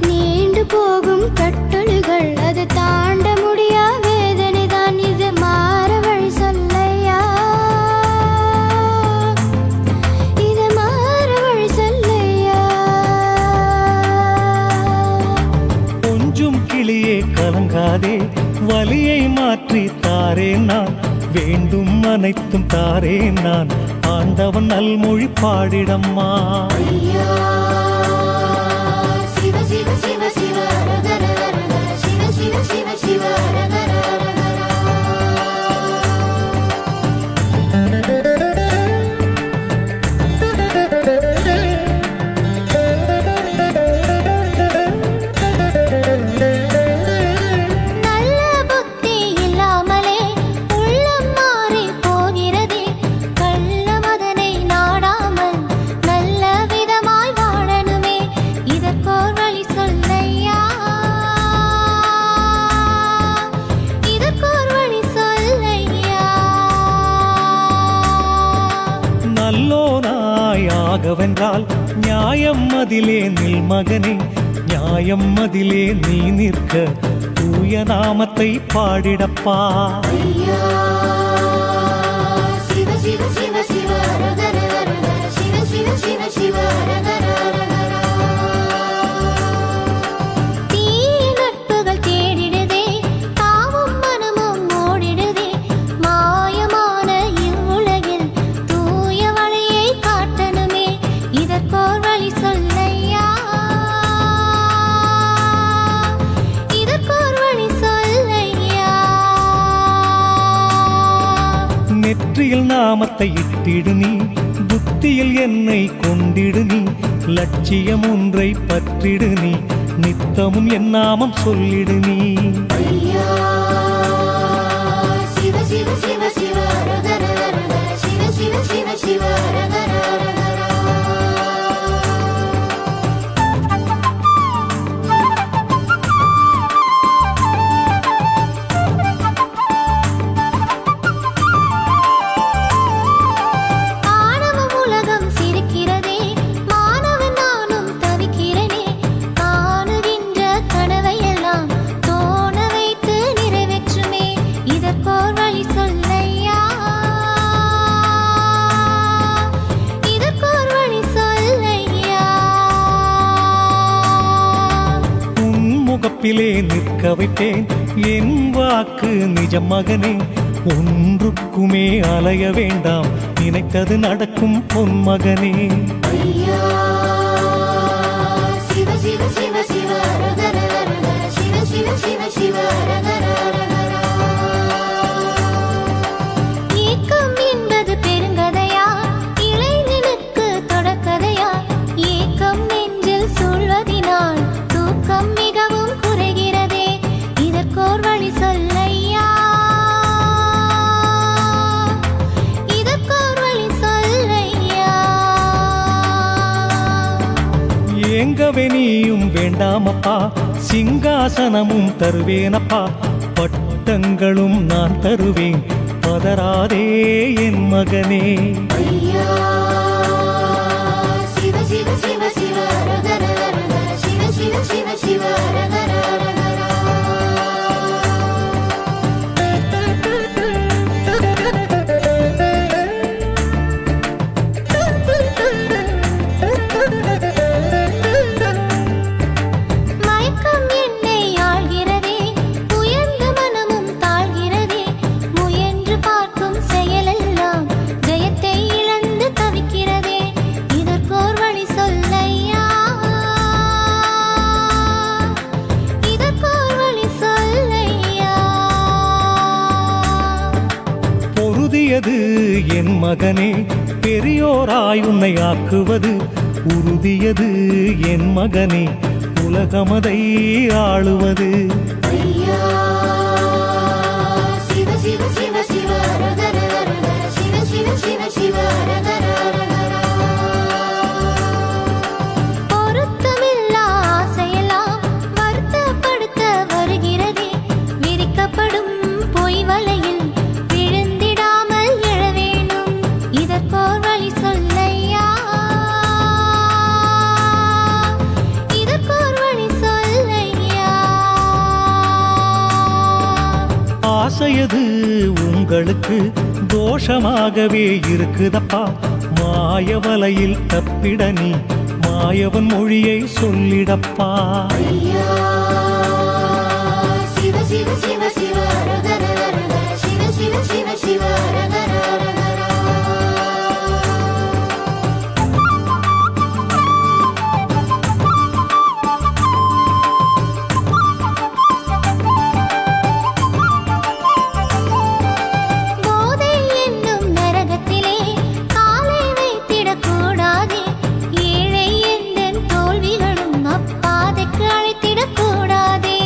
நீண்டு போகும் கட்டளைகள் அது தாண்ட முடியா வேதனை தான். இது மாற வழி சொல்லையா, இது மாற வழி சொல்லையா. கொஞ்சம் கிளியே கலங்காதே, வலியை மாற்றி தாரேன் நான். வேண்டும் அனைத்தும் தாரேன் நான், ஆண்டவன் நல்மொழி பாடிடம்மா. ஐயா சிவ சிவ சிவ சிவ ஹரஹர ஹரஹர சிவ சிவ சிவ சிவ ஹரஹர ஹரஹர. நல்ல புத்தி இல்லாமலே உள்ளம் மாறி போகிறதே. கள்ளமதனை நாடாமல் நல்ல விதமாய் வாழணுமே. இதற்கோர் வழி சொல்லையா, இதற்கோர் வழி சொல்லையா. நல்லோனாய் ஆகவென்றால் நியாயம் அதிலே நில் மகனே, நியாயம் அதிலே நீ நிற்க தூய நாமத்தை பாடிடப்பா. ஐயா சிவ சிவ சிவ சிவ ஹரஹர ஹரஹர சிவ சிவ சிவ சிவ ஹரஹர ஹரஹர. தீய நட்புகள் தேடிடுதே, தாவும் மனமும் ஓடிடுதே. மாயமான இவ்வுலகில் தூய வழியை காட்டணுமே. இதற்கோர் வழி சொல்லையா, இதற்கோர் வழி சொல்லையா. நெற்றியில் நாமத்தை இட்டிடு நீ, புத்தியில் என்னை கொண்டிடு நீ. லட்சியம் ஒன்றை பற்றிடு நீ, நித்தமும் என் நாமம் சொல்லிடு நீ. ஐயா சிவ சிவ சிவ சிவ ஹரஹர ஹரஹர சிவ சிவ சிவ சிவ ஹரஹர ஹரஹர. ஆணவம் உலகம் சிரிக்கிறதே, மாணவன் நானும் தவிக்கிறேனே. காணுகின்ற கனவையெல்லாம் தோண வைத்து நிறைவேற்றுமே. இதற்கோர் வழி சொல்லையா, இதற்கோர் வழி சொல்லையா. உன் முகப்பிலே நிற்க வைப்பேன் என் வாக்கு நிஜம் மகனே. ஒன்றுக்குமே அலைய வேண்டாம், நினைத்தது நடக்கும் பொன்மகனே. ஐயா சிவ சிவ சிவ சிவ ஹரஹர ஹரஹர வேண்டாமப்பா, சிங்காசனமும் தருவேனப்பா, பட்டங்களும் நான் தருவேன், பதறாதே என் மகனே. ஐயா சிவ சிவ சிவ சிவ அரகர அரகர சிவ சிவ சிவ சிவ அரகர மயக்கம் என்னை ஆள்கிறதே, உயர்ந்த மனமும் தாழ்கிறதே, முயன்று பார்க்கும் செயலெல்லாம் ஜெயத்தை இழந்து தவிக்கிறதே, இதற்கோர் வழி சொல்லையா, இதற்கோர் வழி சொல்லையா. பொருதியது என் மகனே, பெரியோராய் உன்னை ஆக்குவது உறுதியது என் மகனே, உலகமதை ஆளுவது. ஐயா சிவ சிவ சிவ சிவ அரகர அரகர சிவ சிவ சிவ சிவ அரகர அரகர. பொருத்தமில்லா ஆசையெல்லாம் வருத்தப்படுத்த வருகிறதே, விரிக்கப்படும் பொய் வலையில் விழுந்திடாமல் எழ வேணும், இதற்கோர் வழி சொல்லையா, இதற்கோர் வழி சொல்லையா. ஆசையது உங்களுக்கு தோஷமாகவே இருக்குதப்பா, மாயவலையில் தப்பிட நீ மாயவன் மொழியை சொல்லிடப்பா. ஐயா சிவ சிவ சிவ சிவ அரகர அரகர சிவ சிவ சிவ சிவ அரகர அரகர. போதை என்னும் நரகத்திலே காலை வைத்திடக்கூடாதே, ஏழை எந்தன் தோல்விகளும் அப்பாதைக்கு அழைத்திடக்கூடாதே,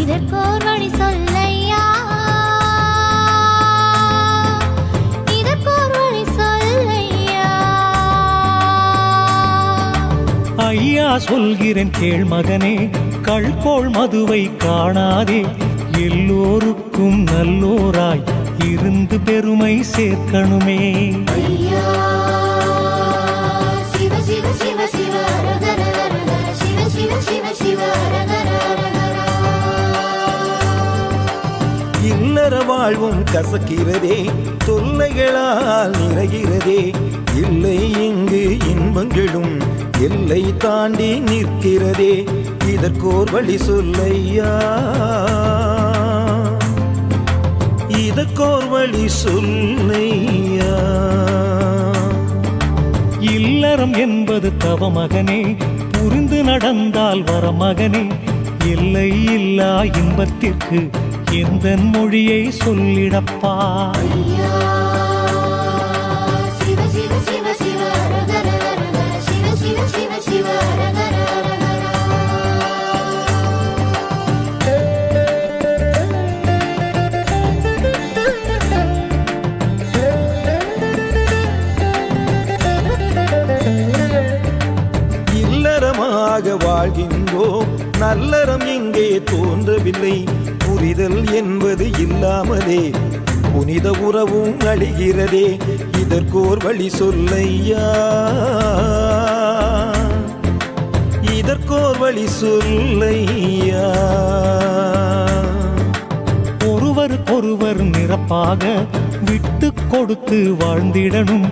இதற்கோர் வழி சொல்லையா, இதற்கோர் வழி சொல்லையா. ஐயா சொல்கிறேன் கேள் மகனே, கள்கோள் மதுவை காணாதே, எல்லோருக்கும் நல்லோராய் இருந்து பெருமை சேர்க்கணுமே. ஐயா சிவ சிவ சிவ சிவ அரகர அரகர சிவ சிவ சிவ சிவ அரகர அரகர. இல்லற வாழ்வும் கசக்கிறதே, தொல்லைகளால் நிறைகிறதே, இல்லை இங்கு இன்பங்களும் எல்லை தாண்டி நிற்கிறதே, இதற்கோர் வழி சொல்லையா, இதற்கோர் வழி சொல்லையா. இல்லறம் என்பது தவ மகனே, புரிந்து நடந்தால் வர மகனே, எல்லை இல்லா இன்பத்திற்கு எந்தன் மொழியை சொல்லிடப்பா. ஐயா சிவ சிவ சிவ சிவ அரகர அரகர சிவ சிவ சிவ சிவ அரகர அரகர. இல்லறமாக வாழ்கின்றோம், நல்லறம் இங்கே தோன்றவில்லை, புரிதல் என்பது இல்லாமலே புனித உறவும் அழிகிறதே, இதற்கோர் வழி சொல்லையா, இதற்கோர் வழி சொல்லையா. ஒருவருக்கொருவர் நிரப்பாக விட்டு கொடுத்து வாழ்ந்திடணும்,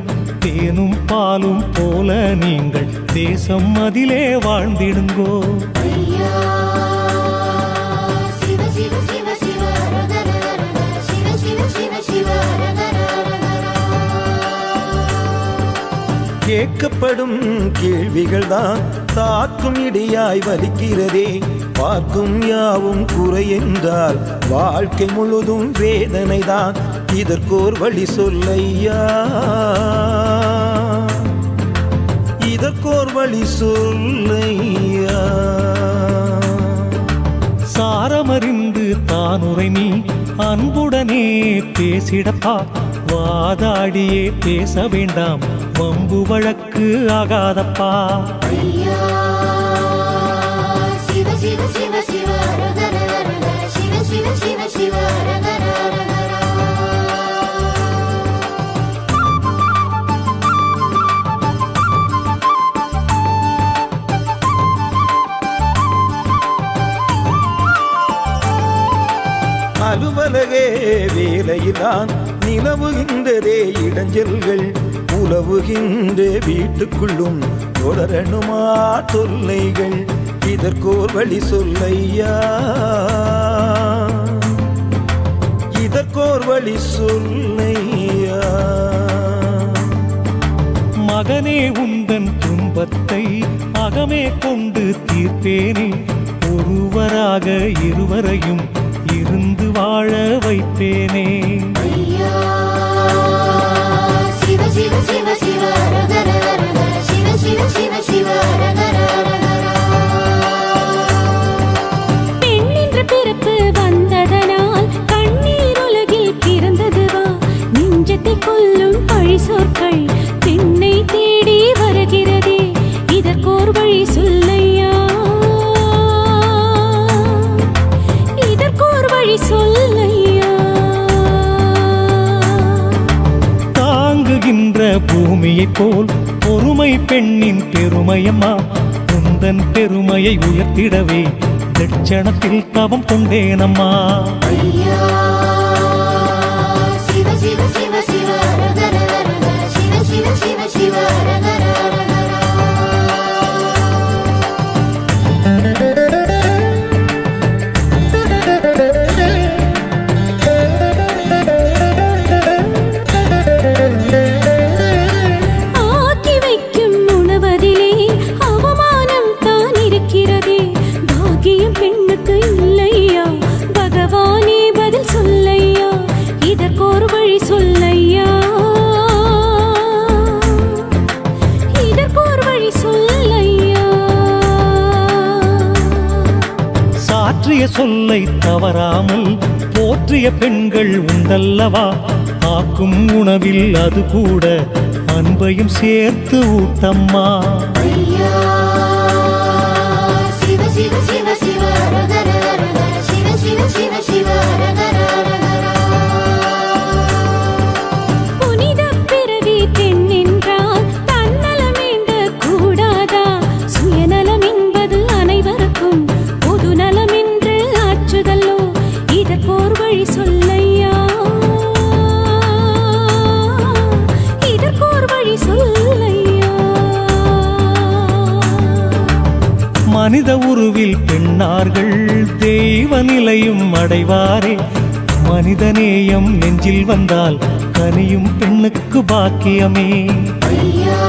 தேனும் பாலும் போல நீங்கள் தேசம் அதிலே வாழ்ந்திடுங்கோ. ஐயா சிவ சிவ சிவ சிவ அரகர அரகர சிவ சிவ சிவ சிவ அரகர அரகர. கேட்கப்படும் கேள்விகள்தான் தாக்கும் இடியாய் வலிக்கிறதே, பார்க்கும் யாவும் குறை என்றால் வாழ்க்கை முழுதும் வேதனைதான், இதற்கோர் வழி சொல்லையா, இதற்கோர் வழி சொல்லையா. சாரமறிந்து தானுரை நீ அன்புடனே பேசிடப்பா, வாதாடியே பேச வேண்டாம், வம்பு வழக்கு ஆகாதப்பா. ஐயா சிவ அரகர அரகரா. அலுவலகே வேலையில்தான் நிலவுகின்றதே இடைஞ்சல்கள் உலவுகின்ற வீட்டுக்குள்ளும் தொடரணுமா தொல்லைகள் இதற்கோர் வழி சொல்லையா இதற்கோர் வழி சொல்லையா. மகனே உந்தன் துன்பத்தை அகமே கொண்டு தீர்ப்பேனே ஒருவராக இருவரையும் இருந்து வாழ வைப்பேனே. ஐயா சிவ சிவ சிவ சிவ அரகர அரகர சிவ சிவ சிவ சிவ அரகர அரகரா. பெண் என்ற பிறப்பு வந்ததனால் கண்ணீர் உலகில் பிறந்ததுவா நெஞ்சத்தை கொல்லும் பழி சொற்கள் பெண்ணை தேடி வருகிறதே இதற்கோர் வழி சொல்லையா இதற்கோர் வழி சொல்லையா. தாங்குகின்ற பூமியைப் போல் பொறுமை பெண்ணின் பெருமையம்மா உந்தன் பெருமையை உயர்த்திடவே தட்சணத்தில் தவம் கொண்டேனம்மா. ஐயா சிவ சிவ சிவ சிவ அரகர அரகர சிவ சிவ சிவ சிவ அரகர அரகரா. ஆக்கி வைக்கும் உணவதிலே அவமானம் தான் இருக்கிறதே பாக்கியம் பெண்ணுக்கு இல்லையா பகவானே பதில் சொல்லையா இதற்கோர் வழி சொல்லையா இதற்கோர் வழி சொல்லையா. சாற்றிய சொல்லை தவறாமல் போற்றிய பெண்கள் உண்டல்லவா ஆக்கும் உணவில் அது கூட அன்பையும் சேர்த்து ஊட்டம்மா. ஐயா சிவ சிவ சிவ சிவ அரகர அரகர சிவ சிவ சிவ சிவ அரகர அரகரா. புனித பிறவி பெண் என்றால் தன்னலம் வேண்ட கூடாதா சுயநலம் என்பது அனைவருக்கும் பொது நலம் என்று ஆற்றுதல்லோ இதற்கோர் வழி சொல்லையா இதற்கோர் வழி சொல்லையா. மனித உருவில் பெண்ணார்கள் தெய்வ நிலையும் அடைவாரே மனிதநேயம் நெஞ்சில் வந்தால் கனியும் பெண்ணுக்கு பாக்கியமே. ஐயா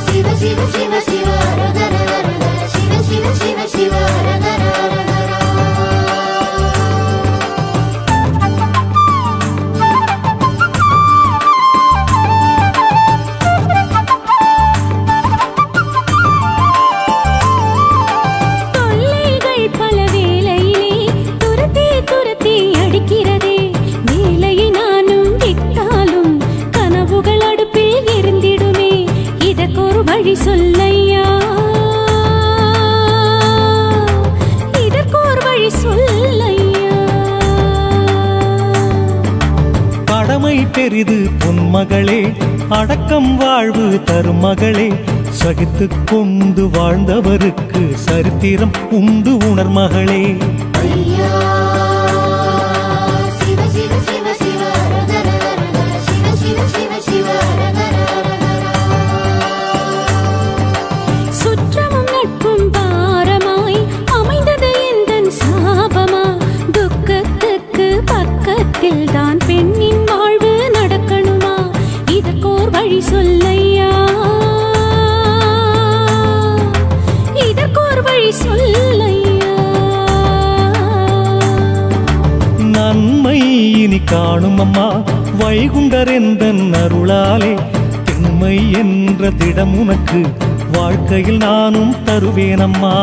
சிவ சிவ சிவ சிவ அரகர அரகர சிவ சிவ சிவ சிவ அரகர அரகரா. தொல்லைகள் பல வேளையிலே துரத்தி துரத்தி அடிக்கிறதே வேலையை நானும் விட்டாலும் கனவுகள் அடுப்பில் எரிந்திடுமே இதற்கொரு வழி சொல்லையா இதற்கொரு வழி சொல்லையா. கடமை பெரிது பொன்மகளே அடக்கம் வாழ்வு தரும் மகளே சகித்துக் கொண்டு வாழ்ந்தவருக்கு சரித்திரம் உண்டு உணர் மகளே. ஐயா சிவ சிவ சிவ சிவ அரகர அரகர சிவ சிவ சிவ சிவ அரகர அரகரா. சுற்றமும் நட்பும் பாரமாய் அமைந்தது எந்தன் சாபமா துக்கத்துக்கு பக்கத்தில் தான் பெண்ணின் வாழ்வு நடக்கணுமா இதற்கோர் வழி சொல்லையா இதற்கோர் வழி சொல்லையா. நன்மை இனி காணும் அம்மா வைகுண்டர் எந்தன் அருளாலே திண்மை என்ற திடம் உனக்கு வாழ்க்கையில் நானும் தருவேனம்மா.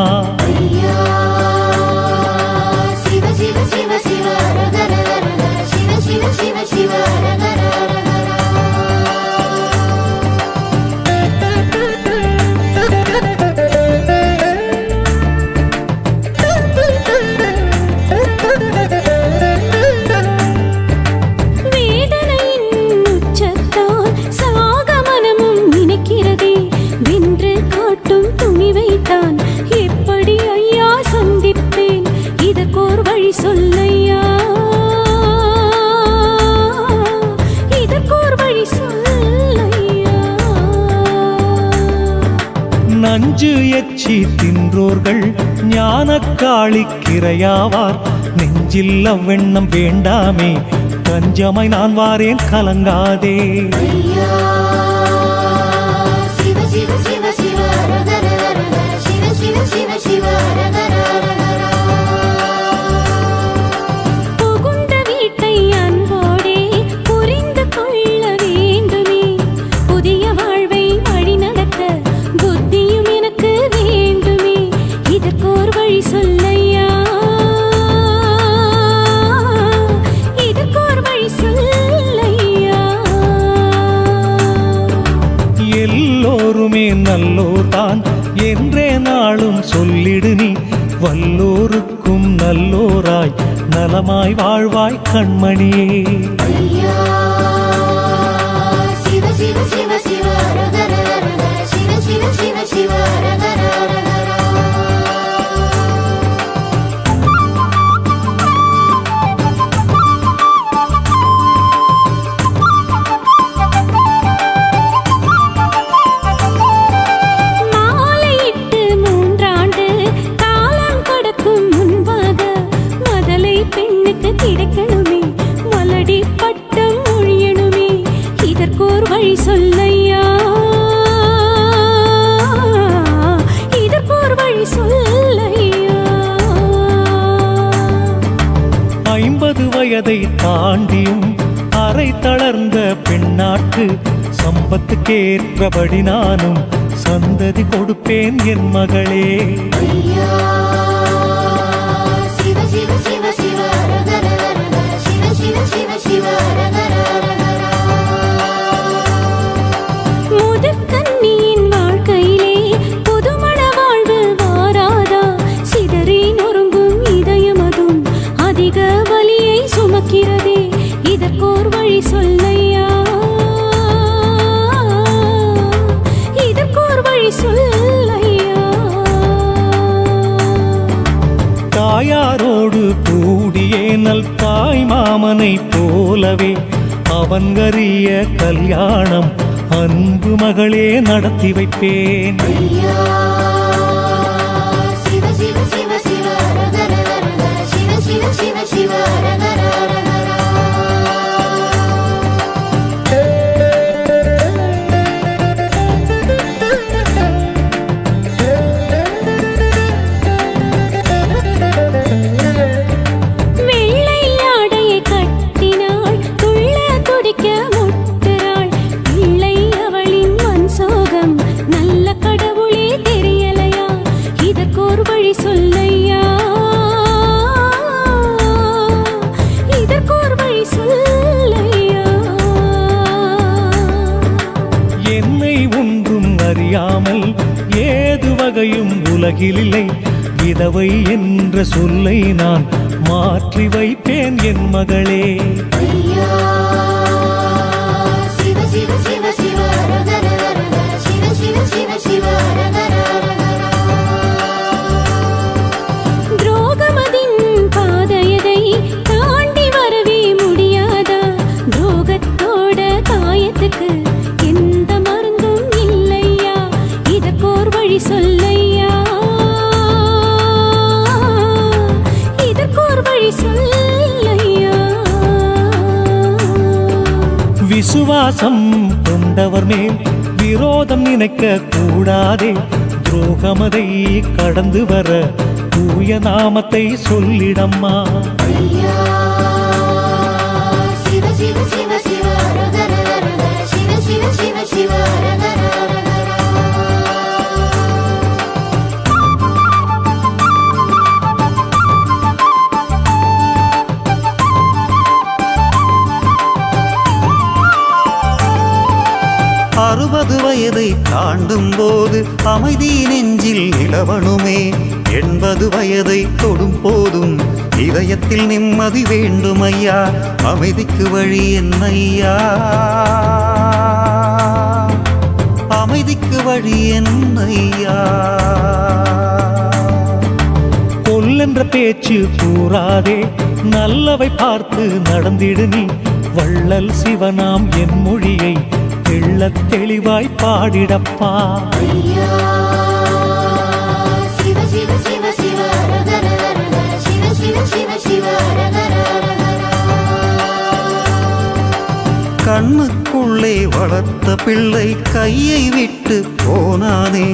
ஐயா சிவ சிவ சிவ சிவ அரகர அரகர சிவ சிவ சிவ சிவ அரகர அரகரா. முன்னோர்கள் ஞானக்காளிக்கிரையாவார். நெஞ்சில் அவ்வெண்ணம் வேண்டாமே, தஞ்சமாய் நான் வாரேன் கலங்காதே. ஐயா சிவ சிவ சிவ சிவ அரகர அரகர சிவ சிவ சிவ சிவ அரகர அரகர. புகுந்த வீட்டை அன்போடே புரிந்து கொள்ள வேண்டுமே, புதிய வாழ்வை வழிநடத்த புத்தியும் எனக்கு வேண்டுமே. இதற்கோர் வழி சொல்லையா, இதற்கோர் வழி சொல்லையா. எல்லோருமே நல்லோர்தான் என்றே நாளும் சொல்லிடு நீ. வல்லோருக்கும் நல்லோராய் நலமாய் வாழ்வாய் கண்மணியே. ஐயா சிவ சிவ சிவ சிவ அரகர அரகர சிவ சிவ சிவ சிவ அரகர அரகர. மாலையிட்டு 3 ஆண்டு காலம் கடக்கும் முன்பாக மதலை பெண்ணுக்கு கிடைக்கணுமே, மலடி பட்டம் ஒழியணுமே. இதற்கோர் வழி சொல்லையா, இதற்கோர் வழி சொல்லையா. 50 வயதை தாண்டியும் அரை தளர்ந்த பெண்ணாட்டு சம்பத்துக்கேற்றபடி நானும் சந்ததி கொடுப்பேன் என் மகளே. ஐயா சிவ சிவ சிவ சிவ அரகர அரகர சிவ சிவ சிவ சிவ அரகர அரகர. முதுக்கன்னியின் வாழ்க்கையிலே புதுமண வாழ்வு வாராதா, சிதறி நொறுங்கும் இதயமதும் அதிக வலியை சுமக்கிறதே. இதற்கோர் வழி சொல்லையா, இதற்கோர் வழி சொல்லையா. தாயாரோடு கூடியே நல் தாய் மாமனை போலவே அவன்கரிய கல்யாணம் அன்பு மகளே நடத்தி வைப்பேன். ஐயா சிவ சிவ சிவ சிவ அரகர அரகர சிவ சிவ சிவ சிவ அரகர அரகர. வெள்ளை ஆடையை கட்டினாள், துள்ள துடிக்க முட்டுறாள். பிள்ளை அவளின் மண் சோகம் நல்ல கடவுளே தெரியலையா. இதற்கோர் வழி சொல்லையா, இதற்கோர் வழி சொல்லையா. என்னை ஒன்றும் அறியாமல் ஏது வகையும் உலகிலில்லை. விதவை என்ற சொல்லை நான் மாற்றி வைப்பேன் என் மகளே. ஐயா சிவ சிவ சிவ சிவ அரகர அரகர சிவ சிவ சிவ சிவ அரகர அரகர. துரோகமதின் பாதையதை தாண்டி வரவே முடியாதா, துரோகத்தோட காயத்துக்கு எந்த மருந்தும் இல்லையா. இதற்கோர் வழி சொல்லையா, இதற்கோர் வழி சொல்லையா. விசுவாசம் கொண்டவர் மேல் விரோதம் நினைக்க கூடாதே. துரோகமதை கடந்து வர தூய நாமத்தை சொல்லிடம்மா. ஐயா சிவ சிவ சிவ சிவ அரகர அரகர சிவ சிவ சிவ சிவ அரகர அரகர. அறுபது வயதை தாண்டும் போது அமைதி நெஞ்சில் நிலவணுமே. 80 வயதை தொடும் போதும் இதயத்தில் நிம்மதி வேண்டும் ஐயா. அமைதிக்கு வழி என்னையா, அமைதிக்கு வழி என்னையா. கொல்லென்ற பேச்சு கூறாதே, நல்லவை பார்த்து நடந்திடு நீ. வள்ளல் சிவனாம் என் மொழியை தெள்ளத் தெளிவாய் பாடிடப்பா. ஐயா சிவ சிவ கண்ணுக்குள்ளே வளர்த்த பிள்ளை கையை விட்டு போனானே.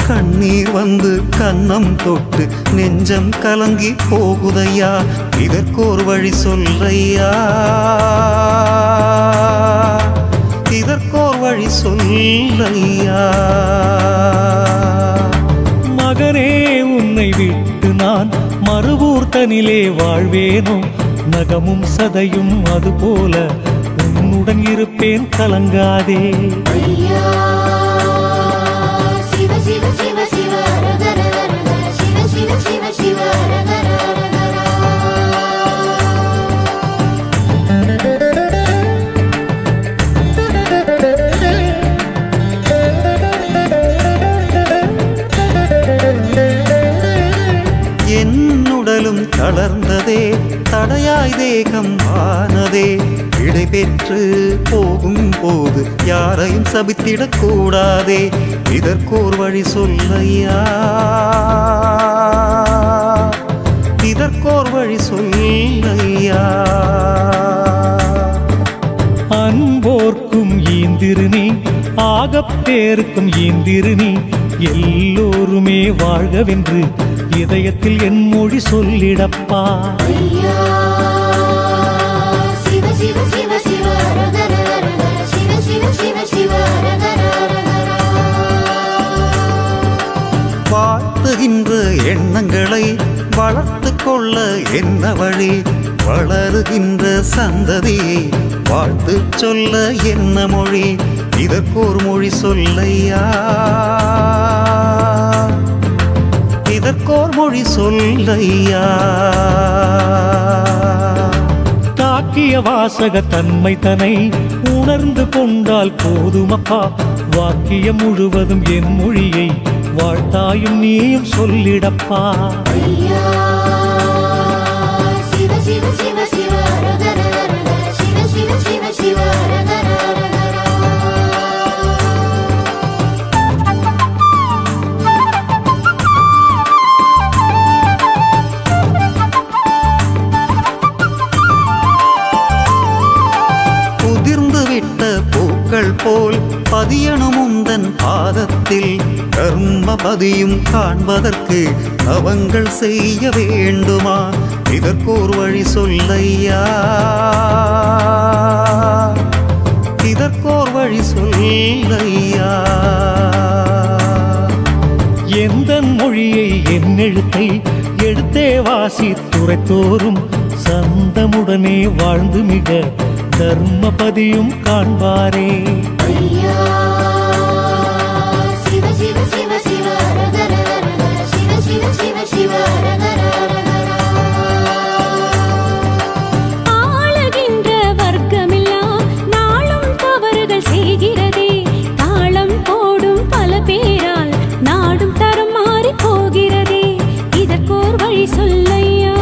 கண்ணீர் வந்து கன்னம் தொட்டு நெஞ்சம் கலங்கி போகுதையா. இதற்கோர் வழி சொல்லையா, இதற்கோர் வழி சொல்லையா. மகனே, உன்னை விட்டு நான் மறுவூர் தனிலே வாழ்வேனோ. நகமும் சதையும் அதுபோல உன்னுடன் இருப்பேன், கலங்காதே. ஐயா சிவ சிவ சிவ சிவ ஹரஹர ஹரஹர சிவ சிவ சிவ சிவ ஹரஹர ஹரஹர. என்னுடலும் தளர்ந்ததே, தடையாய் தேகம் ஆனதே. விடை பெற்று போகும் போது யாரையும் சபித்திடக் கூடாதே. இதற்கோர் வழி சொல்லையா, இதற்கோர் வழி சொல்லையா. அன்போர்க்கும் ஈந்திரு நீ, ஆகப்பேருக்கும் ஈந்திரு நீ. எல்லோருமே வாழ்கவென்று இதயத்தில் என் மொழி சொல்லிடப்பா. ஐயா சிவ சிவ சிவ சிவ ஹரஹர ஹரஹர சிவ சிவ சிவ சிவ ஹரஹர ஹரஹர. வாழ்த்துகின்ற எண்ணங்களை வளர்த்து கொள்ள என்ன வழி. வளருகின்ற சந்ததியை வாழ்த்து சொல்ல என்ன மொழி. இதற்கோர் மொழி சொல்லையா, இதற்கோர் மொழி சொல்லையா. தாக்கிய வாசக தன்மை தனை உணர்ந்து கொண்டால் போதுமப்பா. வாக்கியம் முழுவதும் என் மொழியை வாழ்த்தாயும் நீயும் சொல்லிடப்பா. ஐயா சிவ சிவ சிவ சிவ ஹரஹர ஹரஹர சிவ சிவ சிவ சிவ ஹரஹர ஹரஹர. உதிர்ந்துவிட்ட பூக்கள் போல் பதியணும் உந்தன் பாதத்தில். கர்மபதியும் காண்பதற்கு அவங்கள் செய்ய வேண்டுமா. இதற்கோர் வழி சொல்லையா, இதற்கோர் வழி சொல்லையா. எந்த மொழியை என் எழுத்தை எடுத்தே வாசித்துரைத்தோறும் சந்தமுடனே வாழ்ந்து மிக தர்மபதியும் காண்பாரே. ஐயா சிவ சிவ சிவ சிவ ஹரஹர ஹரஹர சிவ சிவ சிவ சிவ ஹரஹர ஹரஹர. ஆளுகின்ற வர்க்கமெல்லாம் நாளும் தவறுகள் செய்கிறதே. தாளம் போடும் பல பேரால் நாடும் தரம் மாறி போகிறதே. இதற்கோர் வழி சொல்லையா,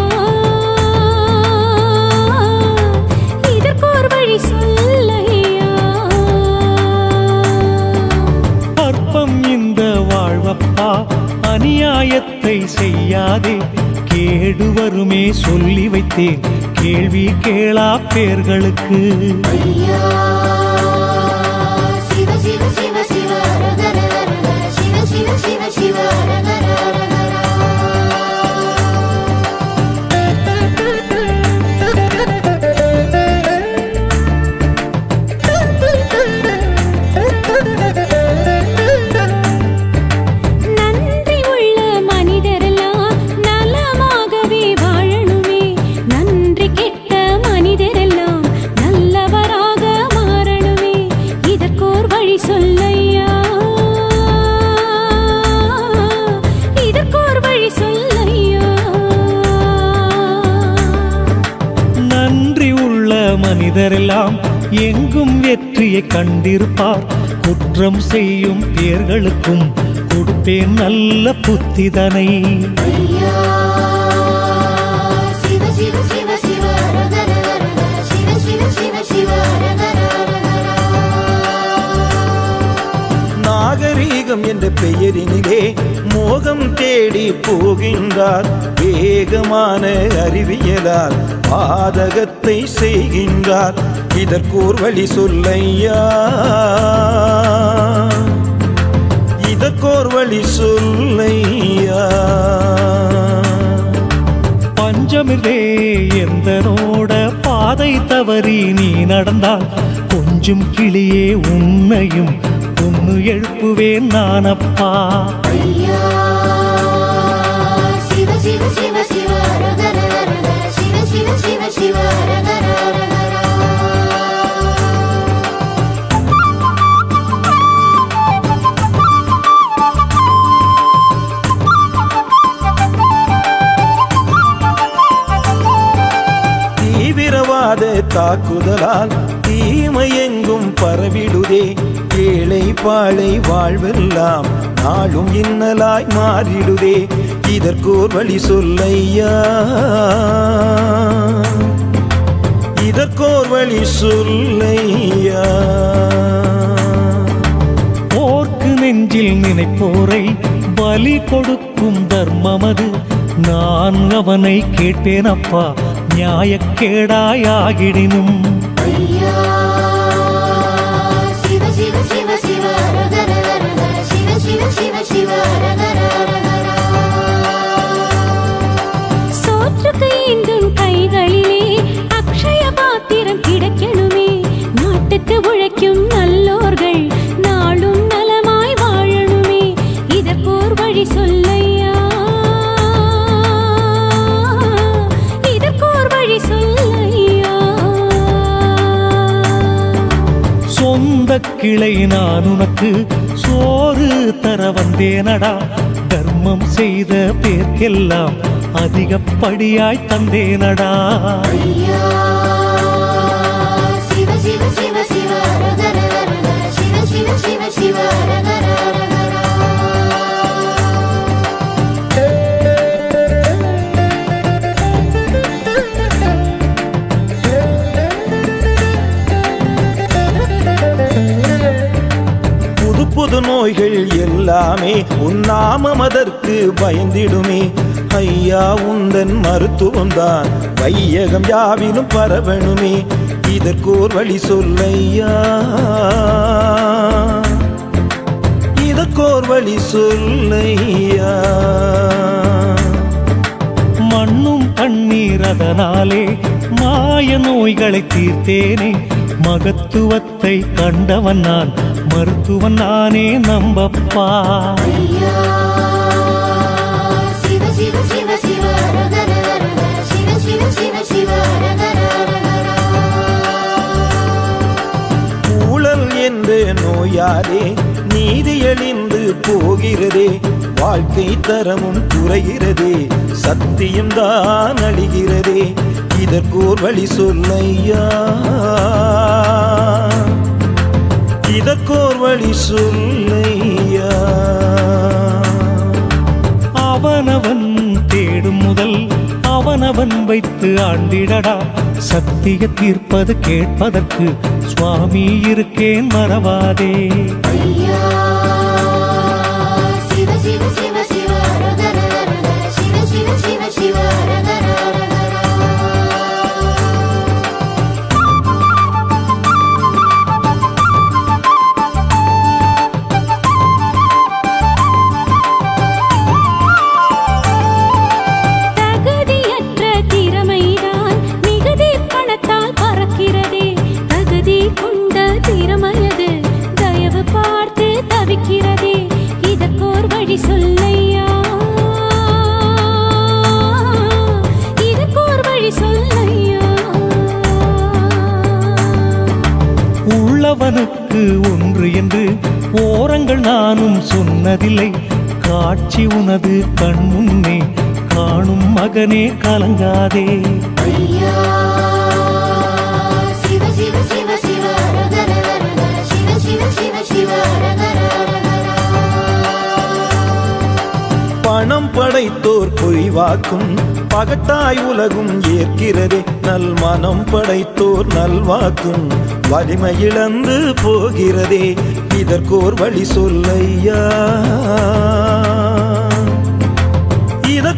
இதற்கோர் வழி சொல்லையா. அற்பம் இந்த வாழ்வப்பா, அநியாயத்தை செய்யாதே. கேடு வருமே சொல்லி வைத்தேன், கேள்வி கேளா பேர்களுக்கு. ஐயா சிவ சிவ சிவ சிவ ஹரஹர ஹரஹர சிவ சிவ சிவ சிவ ஹரஹர ஹரஹர. நன்றி உள்ள மனிதரெல்லாம் நலமாகவே வாழணுமே. நன்றி கெட்ட மனிதரெல்லாம் நல்லவராக மாறணுமே. இதற்கோர் வழி சொல்லையா, இதற்கோர் வழி சொல்லையா. நன்றி உள்ள மனிதரெல்லாம் எங்கும் வெற்றியை கண்டிருப்பார். குற்றம் செய்யும் பேர்களுக்கும் கொடுப்பேன் நல்ல புத்திதனை. ஐயா சிவ சிவ சிவ சிவ ஹரஹர ஹரஹர சிவ சிவ சிவ சிவ ஹரஹர ஹரஹர. நாகரீகம் என்ற பெயரினிலே மோகம் தேடி தேடி போகின்றார் வேகமான அறிவியலால் பாதகத்தை செய்கின்றார் இதற்கோர் வழி சொல்லையா இதற்கோர் வழி சொல்லையா பஞ்சமிலே எந்தனோட பாதை தவறி நீ நடந்தால் கொஞ்சம் கிளியே உன்னையும் பொண்ணு எழுப்புவேன் நானப்பா ஐயா சிவ சிவ சிவ சிவ அரகர அரகர சிவ சிவ சிவ சிவ அரகர அரகர தீவிரவாத தாக்குதலால் தீமை எங்கும் பரவிடுதே ஏழை பாழை வாழ்வெல்லாம் நாளும் இன்னலாய் மாறிடுதே இதற்கோர் வழி சொல்லையா இதற்கோர் வழி சொல்லையா போர்க்கு நெஞ்சில் நினைப்போரை பலி கொடுக்கும் தர்மமது நான் அவனை கேட்டேனப்பா நியாயக்கேடாயாகிடினும் ஐயா சிவ சிவ சிவ சிவ அரகர அரகர சிவ சிவ சிவ சிவ அரகர அரகர சோற்றுக்கு ஈந்தும் கைகளிலே அக்ஷய பாத்திரம் கிடைக்கணுமே நாட்டுக்கு உழைக்கும் நல்லோர்கள் நாளும் நலமாய் வாழணுமே இதற்கோர் வழி சொல்லையா இதற்கோர் வழி சொல்லையா சொந்த கிளை நான் உனக்கு சோறு தர வந்தேனடா தர்மம் செய்த பேர்க்கெல்லாம் அதிகப்படியாய் தந்தேனடா ஐயா சிவ சிவ சிவ சிவ அரகர அரகர சிவ சிவ சிவ சிவ அரகர அரகர புது புது நோய்கள் எல்லாமே உன் நாமம் அதற்கு பயந்திடுமே ஐயா உந்தன் மருத்துவம்தான் வையகம் யாவிலும் பரவணுமே இதற்கோர் வழி சொல்லையா இதற்கோர் வழி சொல்லையா மண்ணும் தண்ணீர் அதனாலே மாய நோய்களை தீர்த்தேனே மகத்துவத்தை கண்டவன் நான் மருத்துவன் நானே நம்பப்பா ஐயா சிவ சிவ சிவ சிவ அரகர அரகர சிவ சிவ சிவ சிவ அரகர அரகர ஊழல் என்ற நோயாலே நீதி அழிந்து போகிறதே வாழ்க்கை தரமும் குறைகிறதே சத்தியம் தான் அழிகிறதே இதற்கோர் வழி சொல்லையா இதற்கோர் வழி சொல்லையா அவனவன் தேடும் முதல் அவனவன் வைத்து ஆண்டிடடா சத்திய தீர்ப்பது கேட்பதற்கு சுவாமி இருக்கேன் மறவாதே ஐயா சிவ சிவ சிவ சிவ அரகர அரகர சிவ சிவ சிவ சிவ அரகர அரகர தகுதியற்ற திறமைதான் மிகுதி பணத்தால் பறக்கிறதே தகுதி கொண்ட திறமையது தயவு பார்த்து தவிக்கிறதே இதற்கோர் வழி சொல்லையா இதற்கோர் வழி சொல்லையா உள்ளவனுக்கு ஒன்று என்று ஓரங்கள் நானும் சொன்னதில்லை காட்சி உனது கண் முன்னே காணும் மகனே கலங்காதே ஐயா சிவ சிவ சிவ சிவ அரகர அரகர சிவ சிவ சிவ சிவ அரகர அரகர பணம் படைத்தோர் பொய்வாக்கும் பகட்டாய் உலகும் ஏற்கிறதே நல் மனம் படைத்தோர் நல்வாக்கும் வலிமை இழந்து போகிறதே இதற்கோர் வழி சொல்லையா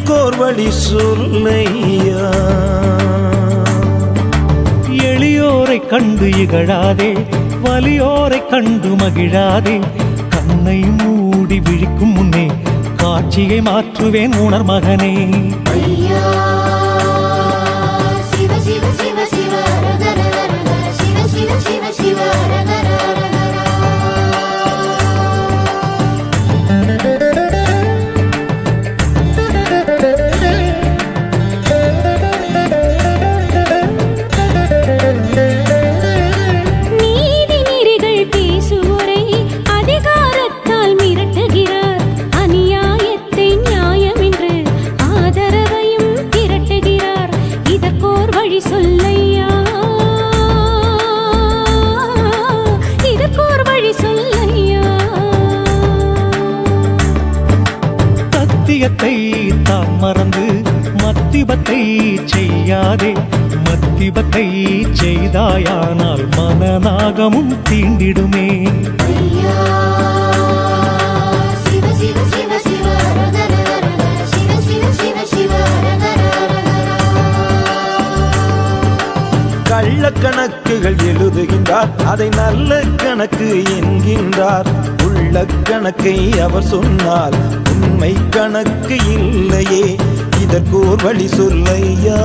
இதற்கோர் வழி சொல்லையா. எளியோரை கண்டு இகழாதே, வலியோரை கண்டு மகிழாதே. கண்ணை மூடி விழிக்கும் முன்னே காட்சியை மாற்றுவேன் உணர் மகனே. ஐயா சிவ சிவ சிவ சிவ அரகர அரகர சிவ சிவ சிவ சிவ அரகர அரகர. நீதி நெறிகள் பேசுவோரை அதிகாரத்தால் மிரட்டுகிறார். அநியாயத்தை நியாயம் என்று ஆதரவையும் திரட்டுகிறார். இதற்கோர் வழி சொல்லையா, இதற்கோர் வழி சொல்லையா. சத்தியத்தை தான் மறந்து மத்திபத்தை செய்யாதே. மத்திபத்தை செய்தாயானால் மனநாகமும் தீண்டிடுமே. ஐயா சிவ சிவ சிவ சிவ அரகர அரகர சிவ சிவ சிவ சிவ அரகர அரகர. கள்ளக்கணக்குகள் எழுதுகின்றார், அதை நல்ல கணக்கு என்கின்றார். உள்ள கணக்கை அவர் சொன்னால் உண்மை கணக்கு இல்லையே. இதற்கோர் வழி சொல்லையா,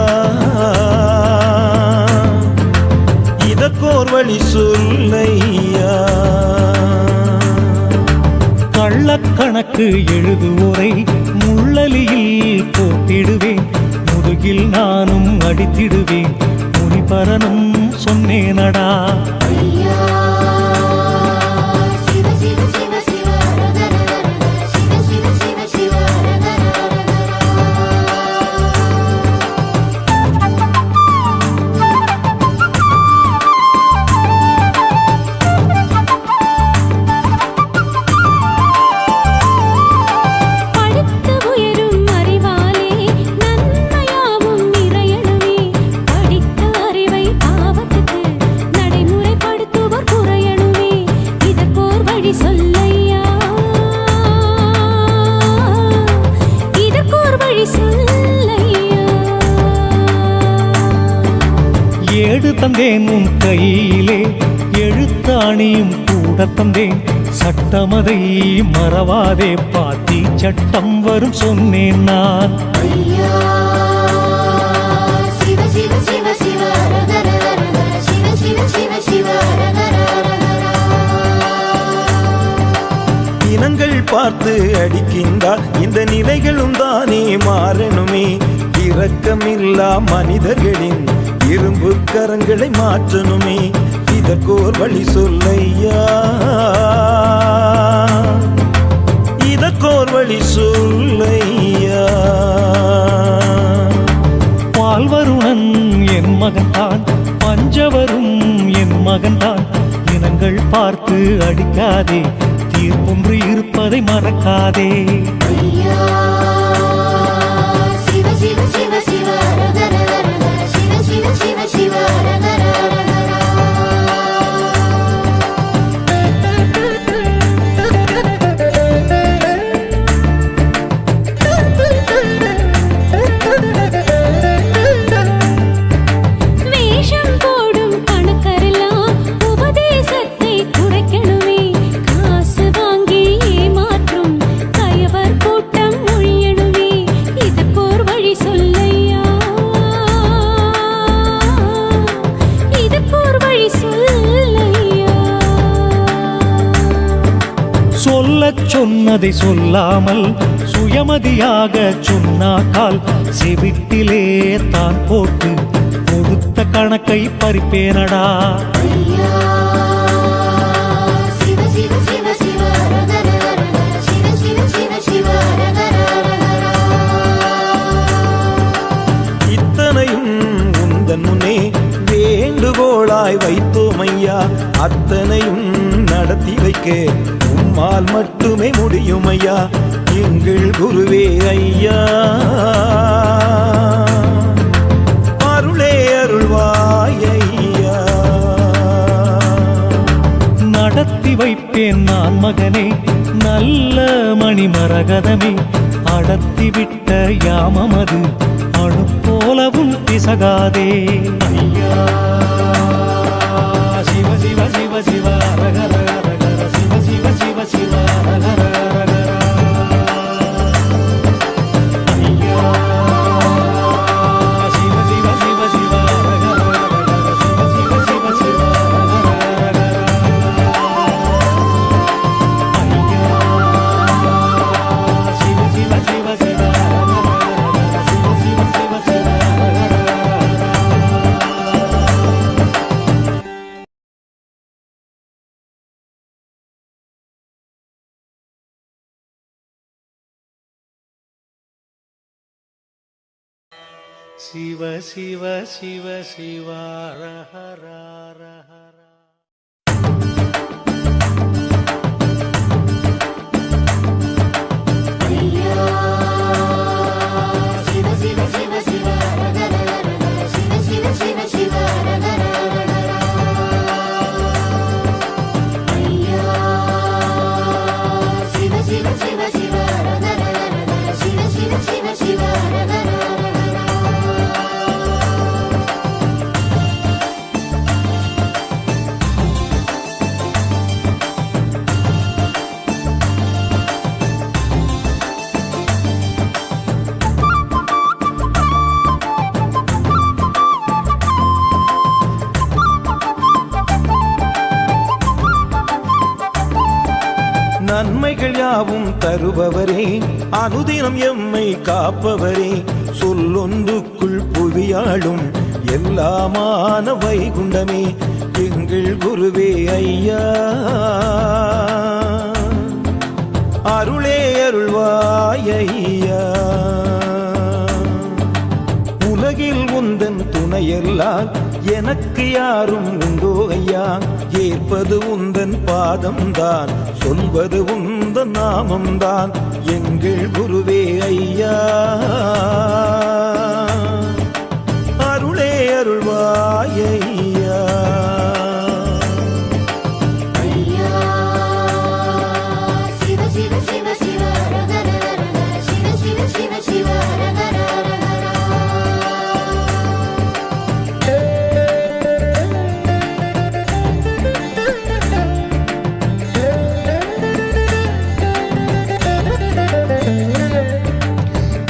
இதற்கோர் வழி சொல்லையா. கள்ளக்கணக்கு எழுதுவோரை முள்ளலியில் போட்டிடுவேன். முதுகில் நானும் அடித்திடுவேன். முனிபரனும் சொன்னேனடா. ஐயா சிவ சிவ சிவ சிவ அரகர அரகர சிவ சிவ சிவ சிவ அரகர அரகர. படுத்து உயரும் அறிவாலே நன்மையாவும் நிறையணுமே. படித்த அறிவை பாவத்துக்கு நடைமுறைப்படுத்துவோர் குறையணுமே. இதற்கோர் வழி சொல்லையா, இதற்கோர் வழி சொல்லையா. ஏடு தந்தேன் உன் கையிலே, எழுத்தாணியும் கூட தந்தேன். சட்டமதை மறவாதே, பாத்தி சட்டம் வரும் சொன்னேன் நான். ஐயா சிவ சிவ சிவ சிவ அரகர அரகர சிவ சிவ சிவ சிவ அரகர அரகர. இனங்கள் பார்த்து அடிக்கின்றார், இந்த நிலைகளும் தானே மாறணுமே. இரக்கமில்லா மனிதர்களின் இரும்பு கரங்களை மாற்றணுமே. இதற்கோர் வழி சொல்லையா, இதற்கோர் வழி சொல்லையா. பால்வருணன் என் மகன்தான், பஞ்சவரும் என் மகன்தான். இனங்கள் பார்த்து அடிக்காதே, தீர்ப்பொன்று இருப்பதை மறக்காதே. ஐயா சிவ சிவ சிவ சிவ அரகர அரகர சிவ சிவ சிவ சிவ அரகர அரகர. வேஷம் போடும் கணக்கரெல்லாம் உபதேசத்தை குறைக்கணுமே. காசு வாங்கி ஏமாற்றும் கயவர் கூட்டம் ஒழியணுமே. இதற்கோர் வழி சொல்லையா, இதற்கோர் வழி சொல்லையா. சொல்லச் சொன்னதை சொல்லாமல் சுயமதியாக சொன்னாக்கால் செவிட்டிலே தான் போட்டு கொடுத்த கணக்கை பறிப்பேனடா. ஐயா சிவ சிவ சிவ சிவ அரகர அரகர சிவ சிவ சிவ சிவ அரகர அரகர. இத்தனையும் உந்தன் முன்னே வேண்டுகோளாய் வைத்தோம் ஐயா. அத்தனையும் நடத்தி வைக்க உம்மால் மட்டுமே முடியும் ஐயா. எங்கள் குருவே ஐயா, அருளே அருள்வாய் ஐயா. நடத்தி வைப்பேன் நான் மகனே, நல்ல மணிமரகதமே. அடர்த்திவிட்ட யாமமது அணு போலவும் பிசகாதே. ஐயா சிவ சிவ சிவ சிவ அரகர அரகர சிவ சிவ சிவ சிவ அரகர அரகர. ஐயா சிவ சிவ சிவ சிவ அரகர அரகர சிவ சிவ சிவ சிவ அரகர அரகர. ஐயா சிவ சிவ சிவ சிவ அரகர அரகர சிவ சிவ சிவ சிவ அரகர அரகர. சிவ சிவ சிவ சிவ ஹர ஹர ஹர. ஐயா சிவ சிவ சிவ சிவ அரகர அரகர சிவ சிவ சிவ சிவ அரகர அரகர. ஐயா சிவ சிவ சிவ சிவ அரகர அரகர சிவ சிவ சிவ சிவ அரகர அரகர. நன்மைகள் யாவும் தருபவரே, அனுதினம் எம்மை காப்பவரே, சொல்லொன்றுக்குள் புவியாளும் எல்லாமான வைகுண்டமே எங்கள் குருவே ஐயா. அருளே அருள்வாய் ஐயா. உலகில் உந்தன் துணையெல்லாம் எனக்கு யாரும் உண்டோ ஐயா. ஏற்பது உந்தன் பாதம்தான், சொல்வது உந்தன் நாமம்தான் எங்கள் குருவே ஐயா. அருளே அருள்வாய் ஐயா. ஐயா சிவ சிவ சிவ சிவ அரகர அரகர சிவ சிவ சிவ சிவ அரகர அரகர.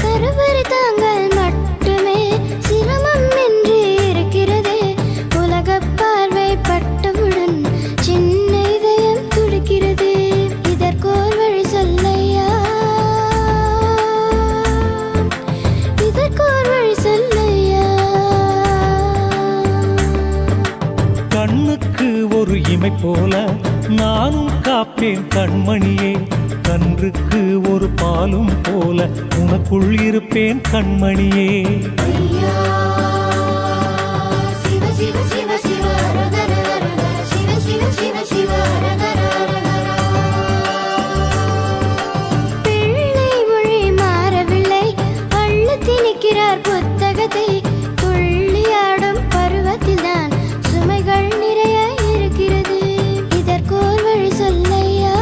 கருவறை தாங்கள் மட்டுமே சிரமம் என்று இருக்கிறதே. உலகப் பார்வை பட்டவுடன் சின்ன இதயம் துடிக்கிறது. இதற்கோர் வழி சொல்லையா, இதற்கோர் வழி சொல்லையா. கண்ணுக்கு ஒரு இமை போல நானும் காப்பேன் கண்மணியே. கன்றுக்கு ஒரு பாலும் போல உனக்குள் இருப்பேன் கண்மணியே. ஐயா சிவ சிவ சிவ சிவ அரகர அரகர சிவ சிவ சிவ சிவ அரகர அரகர. பிள்ளை மொழி மாறவில்லை, அள்ளு திணிக்கிறார் புத்தகத்தை. துள்ளியாடும் பருவத்தில்தான் சுமைகள் நிறைய இருக்கிறது. இதற்கோர் வழி சொல்லையா,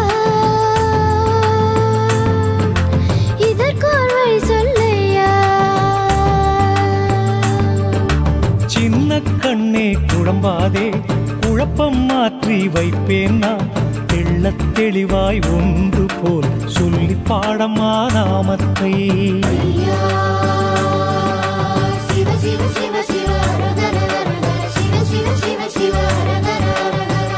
இதற்கோர் வழி சொல்லையா. சின்ன கண்ணே குழம்பாதே, குழப்பம் மாற்றி வைப்பேன் நான். தெள்ளத் தெளிவாய் ஒன்று போல் சொல்லி பாடமா நாமத்தை. ஐயா சிவ சிவ சிவ சிவ அரகர அரகர சிவ சிவ சிவ சிவ அரகர அரகர.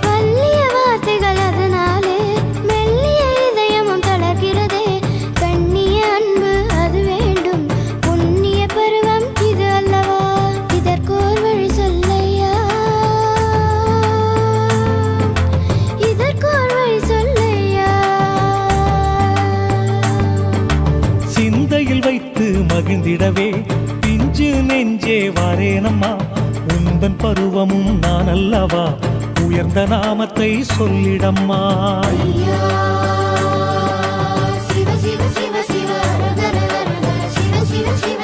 வல்லிய வார்த்தைகள் அதனாலே மெல்லிய இதயமும் தளர்கிறதே. கண்ணிய அன்பு அது வேண்டும், புண்ணிய பருவம் இது அல்லவா. இதற்கோர் வழி சொல்லையா, இதற்கோர் வழி சொல்லையா. சிந்தையில் வைத்து மகிழ்ந்திடவே பிஞ்சு நெஞ்சே வாரேனம்மா. உந்தன் பருவமும் நான் அல்லவா, உயர்ந்த நாமத்தை சொல்லிடம்மா. ஐயா சிவ சிவ சிவ சிவ அரகர அரகர சிவ சிவ சிவ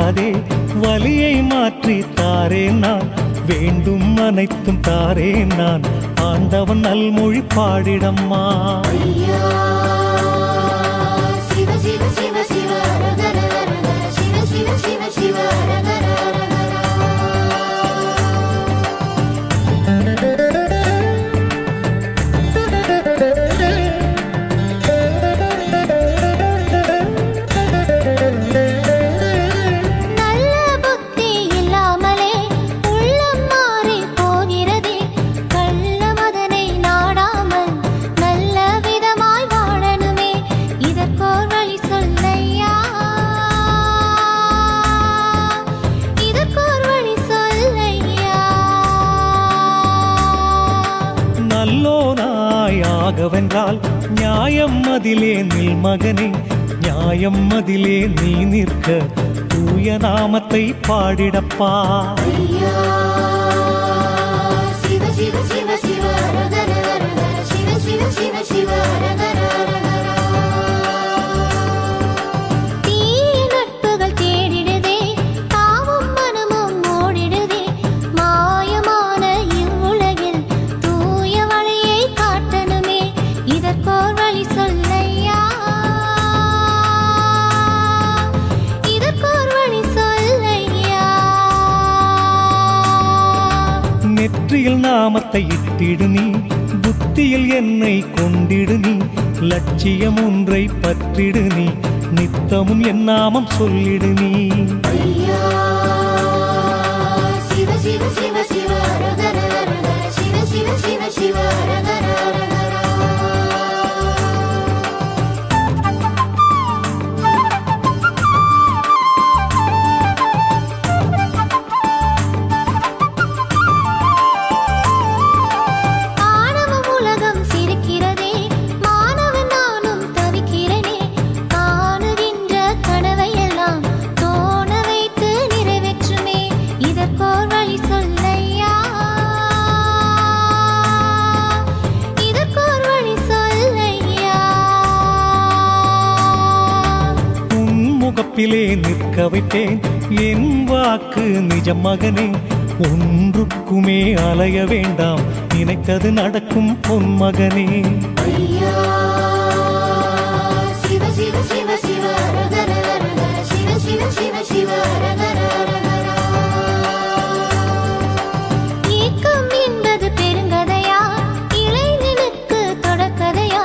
வாடாதே வலியை மாற்றி தாரேன் நான் வேண்டும் அனைத்தும் தாரேன் நான் ஆண்டவன் நல்மொழி பாடிடம்மா ஐயா சிவ சிவ சிவ சிவ அரகர அரகர சிவ சிவ சிவ சிவ அரகர நல்ல புத்தி இல்லாமலே உள்ளம் மாறி போகிறதே கள்ள மதனை நாடாமல் நல்ல விதமாய் வாழணுமே இதற்கோர் வழி சொல்லையா இதற்கோர் வழி சொல்லையா நல்லோனாய் ஆகவென்றால் நியாயம் அதிலே நில் மகனே நியாயம் அதிலே நீ நிற்க தூய நாமத்தை பாடிடப்பா ஐயா சிவ சிவ சிவ சிவ அரகர அரகர சிவ சிவ சிவ சிவ அரகர அரகர தீய நட்புகள் தேடிடுதே தாவும் மனமும் ஓடிடுதே மாயமான இவ்வுலகில் தூய வழியை காட்டணுமே இதற்கோர் வழி சொல்லையா இதற்கோர் வழி சொல்லையா நெற்றியில் நாமத்தை இட்டிடு நீ புத்தியில் என்னை கொண்டிடு நீ லட்சியம் ஒன்றை பற்றிடு நீ நித்தமும் என் நாமம் சொல்லிடு நீ ஐயா சிவ சிவ சிவ சிவ அரகர அரகர சிவ சிவ சிவ சிவ அரகர அரகர ஆணவம் உலகம் சிரிக்கிறதே மாணவன் நானும் தவிக்கிறேனே காணுகின்ற கனவையெல்லாம் தோண வைத்து நிறைவேற்றுமே இதற்கோர் வழி சொல்லையா இதற்கோர் வழி சொல்லையா உன் முகப்பிலே நிற்க வைப்பேன் என் வாக்கு நிஜம் மகனே ஒன்றுக்குமே அலைய வேண்டாம் நினைத்தது நடக்கும் பொன் மகனே ஐயா சிவ சிவ சிவ சிவ அரகர அரகர சிவ சிவ சிவ சிவ அரகர அரகர ஏக்கம் என்பது பெருங்கதையா இளைஞனுக்கு தொடக்கதையா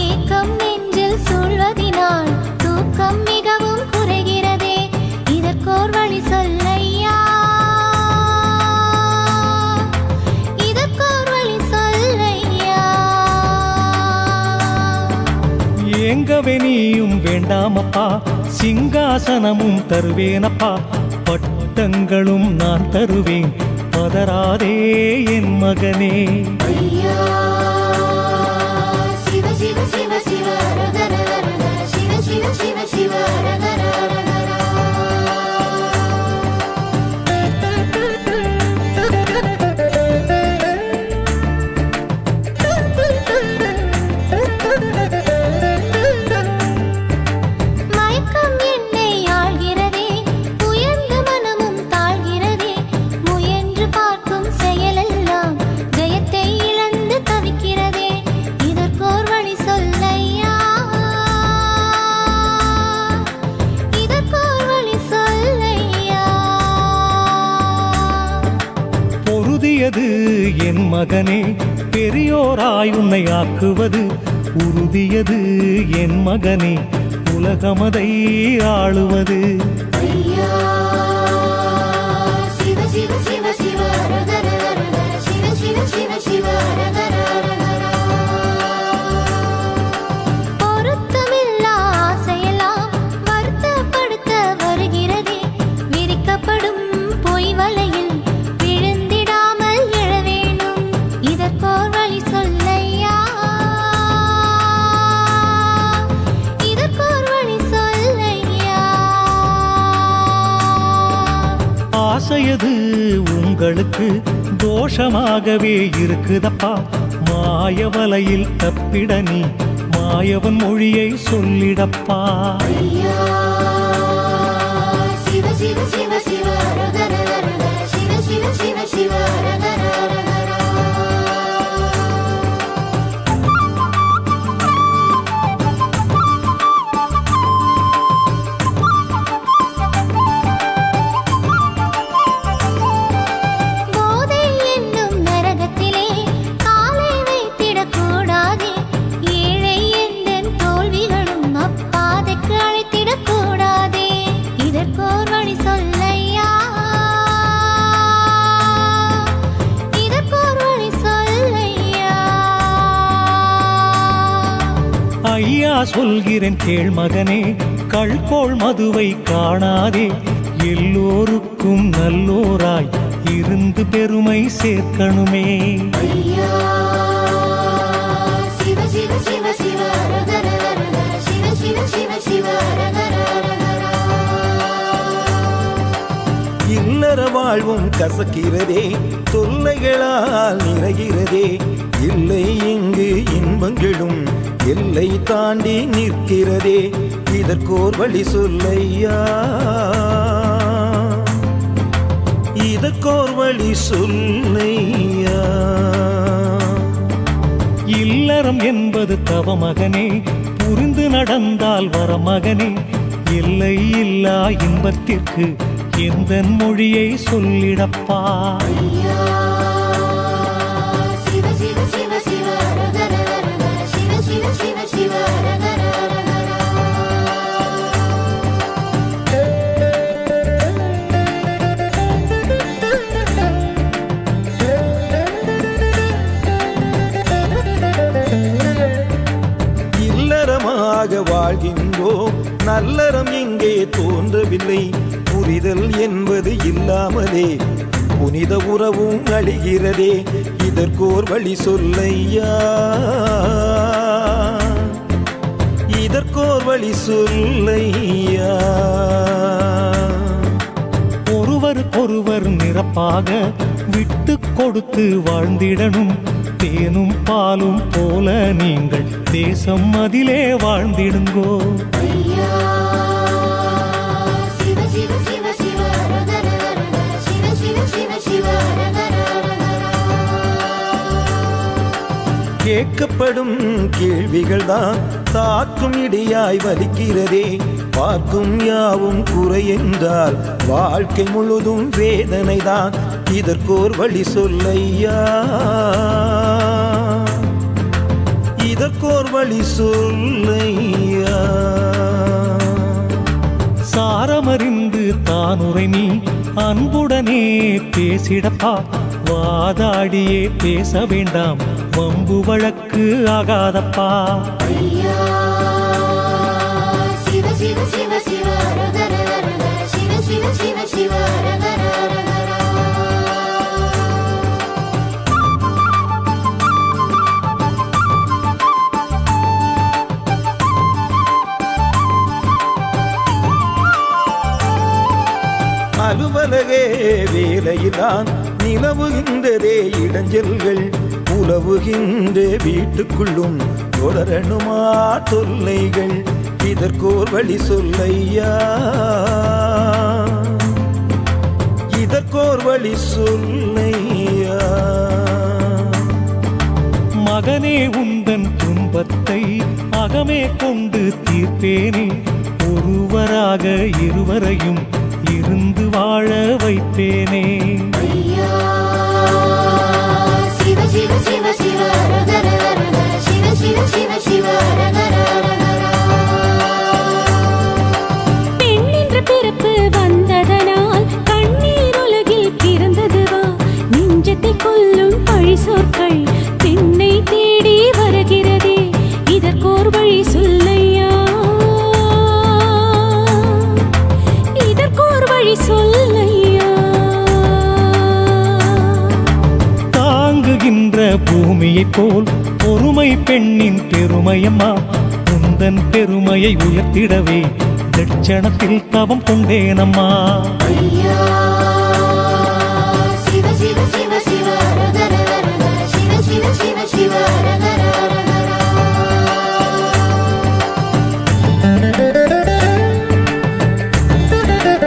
ஏக்கம் நெஞ்சில் சூழ்வதினால் தூக்கம் மிகவும் குறைகிறதே இதற்கோர் வழி சொல்லையா இதற்கோர் வழி சொல்லையா ஏங்கவே நீயும் வேண்டாமப்பா சிங்காசனமும் தருவேனப்பா பட்டங்களும் நான் தருவேன் பதறாதே என் மகனே ஐயா சிவ சிவ சிவ சிவ அரகர அரகர சிவ சிவ சிவ சிவ அரகர அரகர மயக்கம் என்னை ஆள்கிறதே உயர்ந்த மனமும் தாழ்கிறதே முயன்று பார்க்கும் செயலெல்லாம் ஜெயத்தை இழந்து தவிக்கிறதே இதற்கோர் வழி சொல்லையா இதற்கோர் வழி சொல்லையா பொருதியது என் மகனே பெரியோராய் உன்னை ஆக்குவது உறுதியது என் மகனே உலகமதை ஆளுவது ஐயா சிவ சிவ சிவ சிவ அரகர அரகர சிவ சிவ சிவ சிவ அரகர அரகர பொருத்தமில்லா ஆசையெல்லாம் வருத்தப்படுத்த வருகிறதே விரிக்கப்படும் பொய் வலையில் விழுந்திடாமல் எழ வேணும் இதற்கோர் வழி சொல்லையா இதற்கோர் வழி சொல்லையா ஆசையது உங்களுக்கு தோஷமாகவே இருக்குதப்பா மாயவலையில் தப்பிட நீ மாயவன் மொழியை சொல்லிடப்பா ஐயா சிவ சிவ சிவ சிவ சிவ அரகர அரகர சிவ சிவ சிவ சிவ அரகர அரகர போதை என்னும் நரகத்திலே காலை வைத்திடக்கூடாதே ஏழை எந்தன் தோல்விகளும் அப்பாதைக்கு அழைத்திடக்கூடாதே இதற்கோர் வழி சொல்லையா இதற்கோர் வழி சொல்லையா ஐயா சொல்கிறேன் கேள் மகனே, கள்கோள் மதுவை காணாதே. எல்லோருக்கும் நல்லோராய் இருந்து பெருமை சேர்க்கணுமே. ஐயா சிவ சிவ சிவ சிவ அரகர அரகர சிவ சிவ சிவ சிவ அரகர அரகர இல்லற வாழ்வும் கசக்கிறதே, தொல்லைகளால் நிறைகிறதே. இல்லை இங்கு இன்பங்களும் எல்லை தாண்டி நிற்கிறதே. இதற்கோர் வழி சொல்லையா, இதற்கோர் வழி சொல்லையா. இல்லறம் என்பது தவ மகனே, புரிந்து நடந்தால் வர மகனே. எல்லை இல்லா இன்பத்திற்கு எந்த மொழியை சொல்லிடப்பா. ஐயா சிவ சிவ சிவ சிவ அரகர அரகர சிவ சிவ சிவ சிவ அரகர அரகர இல்லறமாக வாழ்கின்றோம், நல்லறம் இங்கே தோன்றவில்லை. புரிதல் என்பது இல்லாமலே புனித உறவும் அழிகிறதே. இதற்கோர் வழி சொல்லையா, இதற்கோர் வழி சொல்லையா. ஒருவருக்கொருவர் நிரப்பாக விட்டு கொடுத்து வாழ்ந்திடணும். தேனும் பாலும் போல நீங்கள் தேசம் அதிலே வாழ்ந்திடுங்கோ. ஐயா சிவ சிவ சிவ சிவ அரகர அரகர சிவ சிவ சிவ சிவ அரகர அரகர கேட்கப்படும் கேள்விகள் தான் தாக்கும் இடியாய் வலிக்கிறதே. பார்க்கும் யாவும் குறை என்றால் வாழ்க்கை முழுதும் வேதனை தான். இதற்கோர் வழி சொல்லையா, இதற்கோர் வழி சொல்லையா. சாரமறிந்து தானுரை நீ அன்புடனே பேசிடப்பா. வாதாடியே பேச வேண்டாம், வம்பு வழக்கு ஆகாதப்பா. ஐயா சிவ சிவ சிவ சிவ அரகர அரகர சிவ சிவ சிவ சிவ அரகர அரகர அலுவலகே வேலையில்தான் நிலவுகின்றதே இடைஞ்சல்கள். உலவுகின்ற வீட்டுக்குள்ளும் தொடரணுமா தொல்லைகள். இதற்கோர் வழி சொல்லையா, இதற்கோர் வழி சொல்லையா. மகனே உந்தன் துன்பத்தை அகமே கொண்டு தீர்ப்பேனே. ஒருவராக இருவரையும் இருந்து வாழ வைப்பேனே. ஐயா சிவ சிவ சிவ சிவ அரகர அரகர சிவ சிவ சிவ சிவ அரகர அரகர பெண் என்ற பிறப்பு வந்ததனால் கண்ணீர் உலகில் பிறந்ததுவா. நெஞ்சத்தை கொல்லும் பழி சொற்கள் பெண்ணை தேடி வருகிறதே. இதற்கோர் வழி சொல்லையா, இதற்கோர் வழி சொல்லையா. தாங்குகின்ற பூமியைப் போல் பொறுமை பெண்ணின் பெருமையம்மா. உந்தன் பெருமையை உயர்த்திடவே தட்சணத்தில் தவம் கொண்டேனம்மா. ஐயா சிவ சிவ சிவ சிவ அரகர அரகர சிவ சிவ சிவ சிவ அரகர அரகர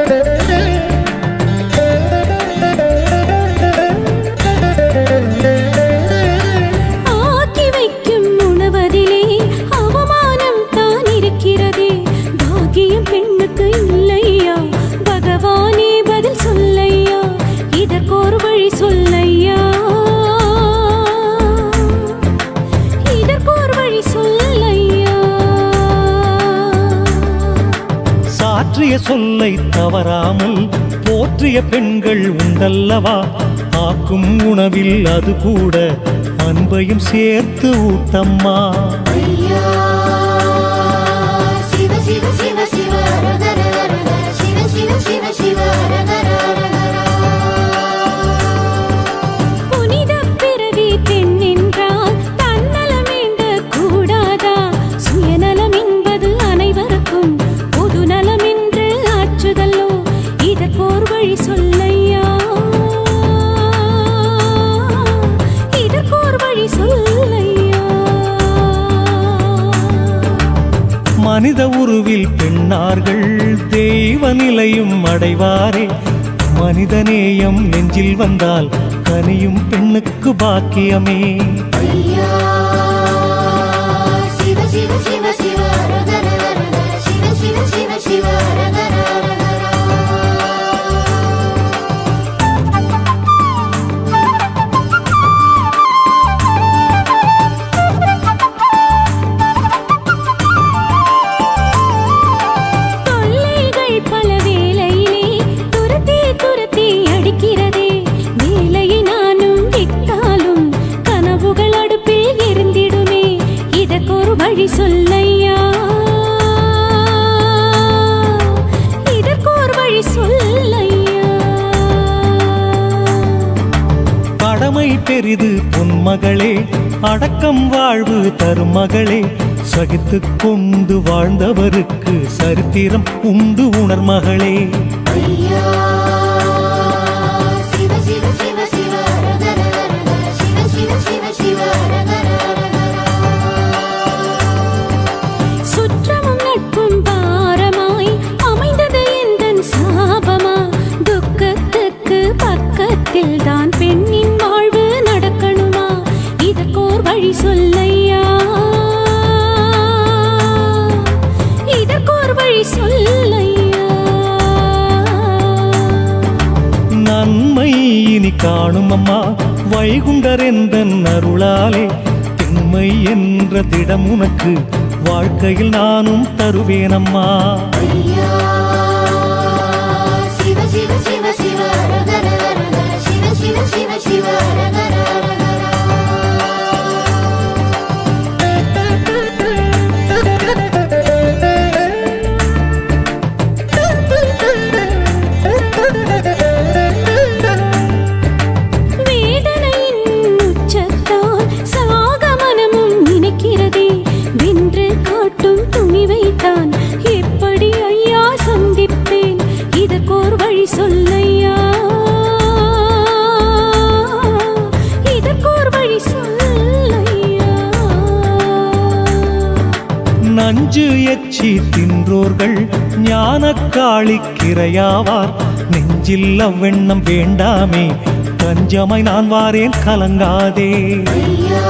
Thank you. சொல்லை தவறாமல் போற்றிய பெண்கள் உண்டல்லவா, ஆக்கும் உணவில் அது கூட அன்பையும் சேர்த்து ஊட்டம்மா. ஐயா சிவ சிவ சிவ சிவ அரகர அரகர சிவ சிவ சிவ சிவ அரகர அரகர. புனித பிறவி பெண் என்றால் தன்னலம் எங்க கூடாதா, சுயநலம் என்பது அனைவருக்கும் பொது நலம் என்று ஆற்றுதல்லோ, இதற்கோர் வழி சொல்லையா, இதற்கோர் வழி சொல்லையா. மனித உருவில் பெண்ணார்கள் தெய்வ நிலையும் அடைவாரே, மனிதநேயம் நெஞ்சில் வந்தால் கனியும் பெண்ணுக்கு பாக்கியமே. ஐயா சிவ சிவ சிவ சிவ அரகர அரகர சிவ சிவ சிவ சிவ அரகர அரகர. தொல்லைகள் பல வேளையிலே துரத்தி துரத்தி அடிக்கிறதே, வேலையை நானும் விட்டாலும் கனவுகள் அடுப்பில் எரிந்திடுமே, இதற்கொரு வழி சொல்லையா, இதற்கோர் வழி சொல்லையா. கடமை பெரிது பொன்மகளே, அடக்கம் வாழ்வு தரும் மகளே, சகித்துக் கொண்டு வாழ்ந்தவருக்கு சரித்திரம் உண்டு உணர்மகளே. ஐயா சிவ சிவ சிவ சிவ அரகர அரகர சிவ சிவ சிவ சிவ அரகர அரகர. சுற்றமும் நட்பும் பாரமாய் அமைந்தது எந்தன் சாபமா, துக்கத்துக்கு பக்கத்தில் தான் பெண்ணின் வாழ்வு நடக்கணுமா, இதற்கோர் வழி சொல்லையா, இதற்கோர் வழி சொல்லையா. நன்மை இனி காணும் அம்மா வைகுண்டர் எந்தன் அருளாலே, திண்மை என்ற திடம் உனக்கு வாழ்க்கையில் நானும் தருவேனம்மா. ஐயா சிவ சிவ சிவ சிவ அரகர அரகர சிவ சிவ சிவ சிவ அரகர அரகர. வேதனையின் உச்சத்தால் சாக மனமும் நினைக்கிறதே, வென்று காட்டும் துணிவைத்தான் எப்படி ஐயா சந்திப்பேன், இதற்கோர் வழி சொல்லையா, இதற்கோர் வழி சொல்லையா. நஞ்சு எச்சி தின்றோர்கள் ஞானக்காளிக்கிரையாவார், நெஞ்சில் அவ்வெண்ணம் வேண்டாமே, கஞ்சமாய் நான் வாரேன் கலங்காதே. ஐயா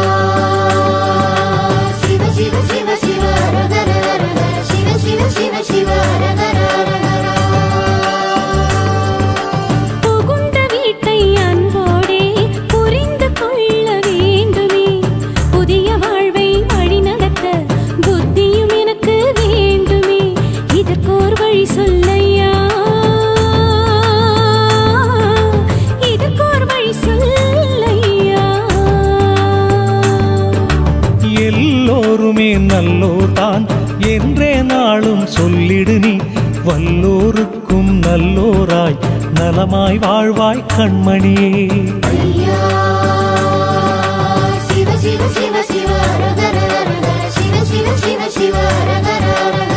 சிவ சிவ சிவ சிவ அரகர அரகர சிவ சிவ சிவ சிவ அரகர அரகர. புகுந்த வீட்டை அன்போடே புரிந்து கொள்ள வேண்டுமே, புதிய வாழ்வை வழிநடத்த புத்தியும் எனக்கு வேண்டுமே, இதற்கோர் வழி சொல்லையா, இதற்கோர் வழி சொல்லையா. எல்லோருமே நல்லோர்தான் என்றே நாளும் சொல்லிடு நீ, வல்லோருக்கும் நல்லோராய் நலமாய் வாழ்வாய் கண்மணியே. ஐயா சிவ சிவ சிவ சிவ அரகர அரகர சிவ சிவ சிவ சிவ அரகர அரகர.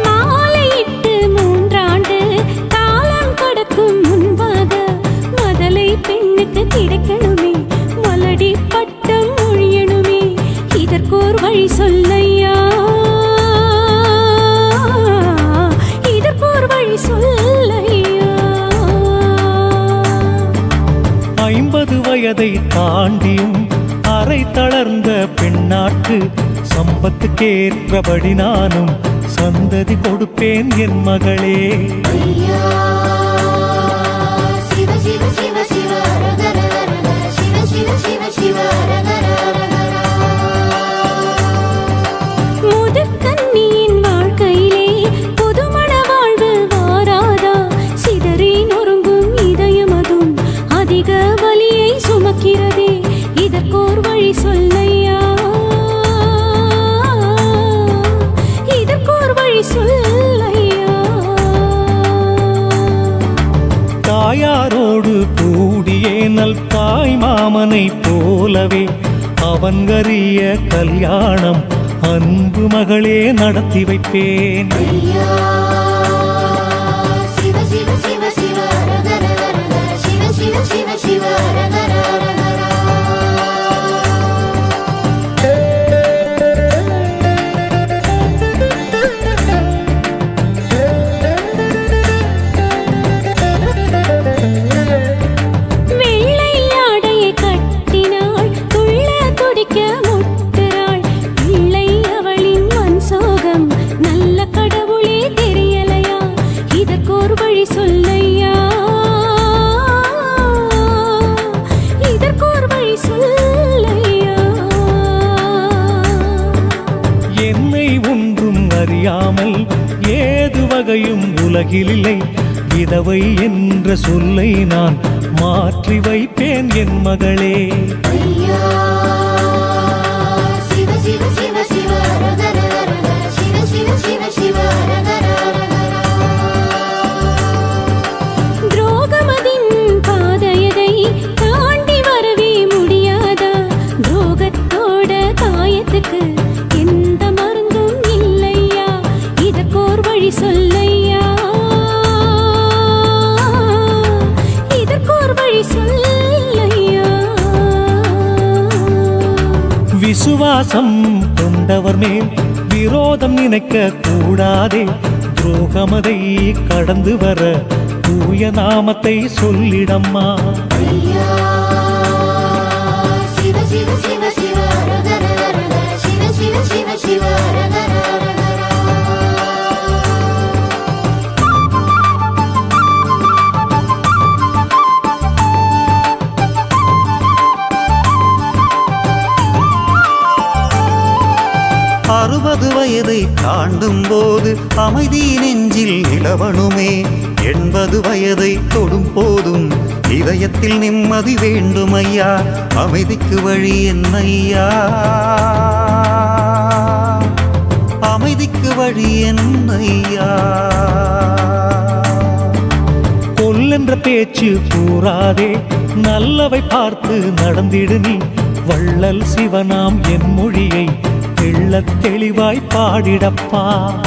மாலையிட்டு 3 ஆண்டு காலம் கடக்கும் முன்பாக மதலை பெண்ணுக்கு கிடைக்கணுமே, மலடி பட்டம் ஒழியணுமே, இதற்கோர் வழி சொல்லையா, இதற்கோர் வழி சொல்லையா. 50 வயதை தாண்டியும் அரை தளர்ந்த பெண்ணாட்டு சம்பத்துக்கேற்றபடி நானும் சந்ததி கொடுப்பேன் என் மகளே. ஐயா கூடியே நல் தாய் மாமனை போலவே அவன்கரிய கல்யாணம் அன்பு மகளே நடத்தி வைப்பேன். ஐயா சிவ சிவ சிவ சிவ ஹர ஹர ஹர சிவ சிவ சிவ சிவ ஹர ஹர ஹர ஏது வகையும் உலகிலில்லை விதவை என்ற சொல்லை நான் மாற்றி வைப்பேன் என் மகளே. ஐயா சிவ சிவ சிவ சிவ ஹர ஹர ஹர சிவ சிவ சிவ சிவ ஹர ஹர ஹர துரோகமதின் பாதையதை தாண்டி வரவே முடியாதா? துரோகத்தோட காயத்துக்கு எந்த மருந்தும் இல்லையா? இதற்கோர் வழி சொல்லையா, இதற்கோர் வழி சொல்லையா. விசுவாசம் கொண்டவர் மேல் விரோதம் நினைக்க கூடாதே. துரோகமதை கடந்து வர தூய நாமத்தை சொல்லிடம்மா. ஐயா சிவ சிவ சிவ சிவ ஹர ஹர ஹர சிவ சிவ சிவ சிவ ஹர ஹர ஹர அறுபது வயதை தாண்டும் போது அமைதி நெஞ்சில் நிலவணுமே. 80 வயதை தொடும் போதும் இதயத்தில் நிம்மதி வேண்டும் ஐயா. அமைதிக்கு வழி என்னையா, அமைதிக்கு வழி என்னையா. கொல்லென்ற பேச்சு கூறாதே, நல்லவை பார்த்து நடந்திடு நீ. வள்ளல் சிவனாம் என் மொழியை தெள்ளத் தெளிவாய் பாடிடப்பா.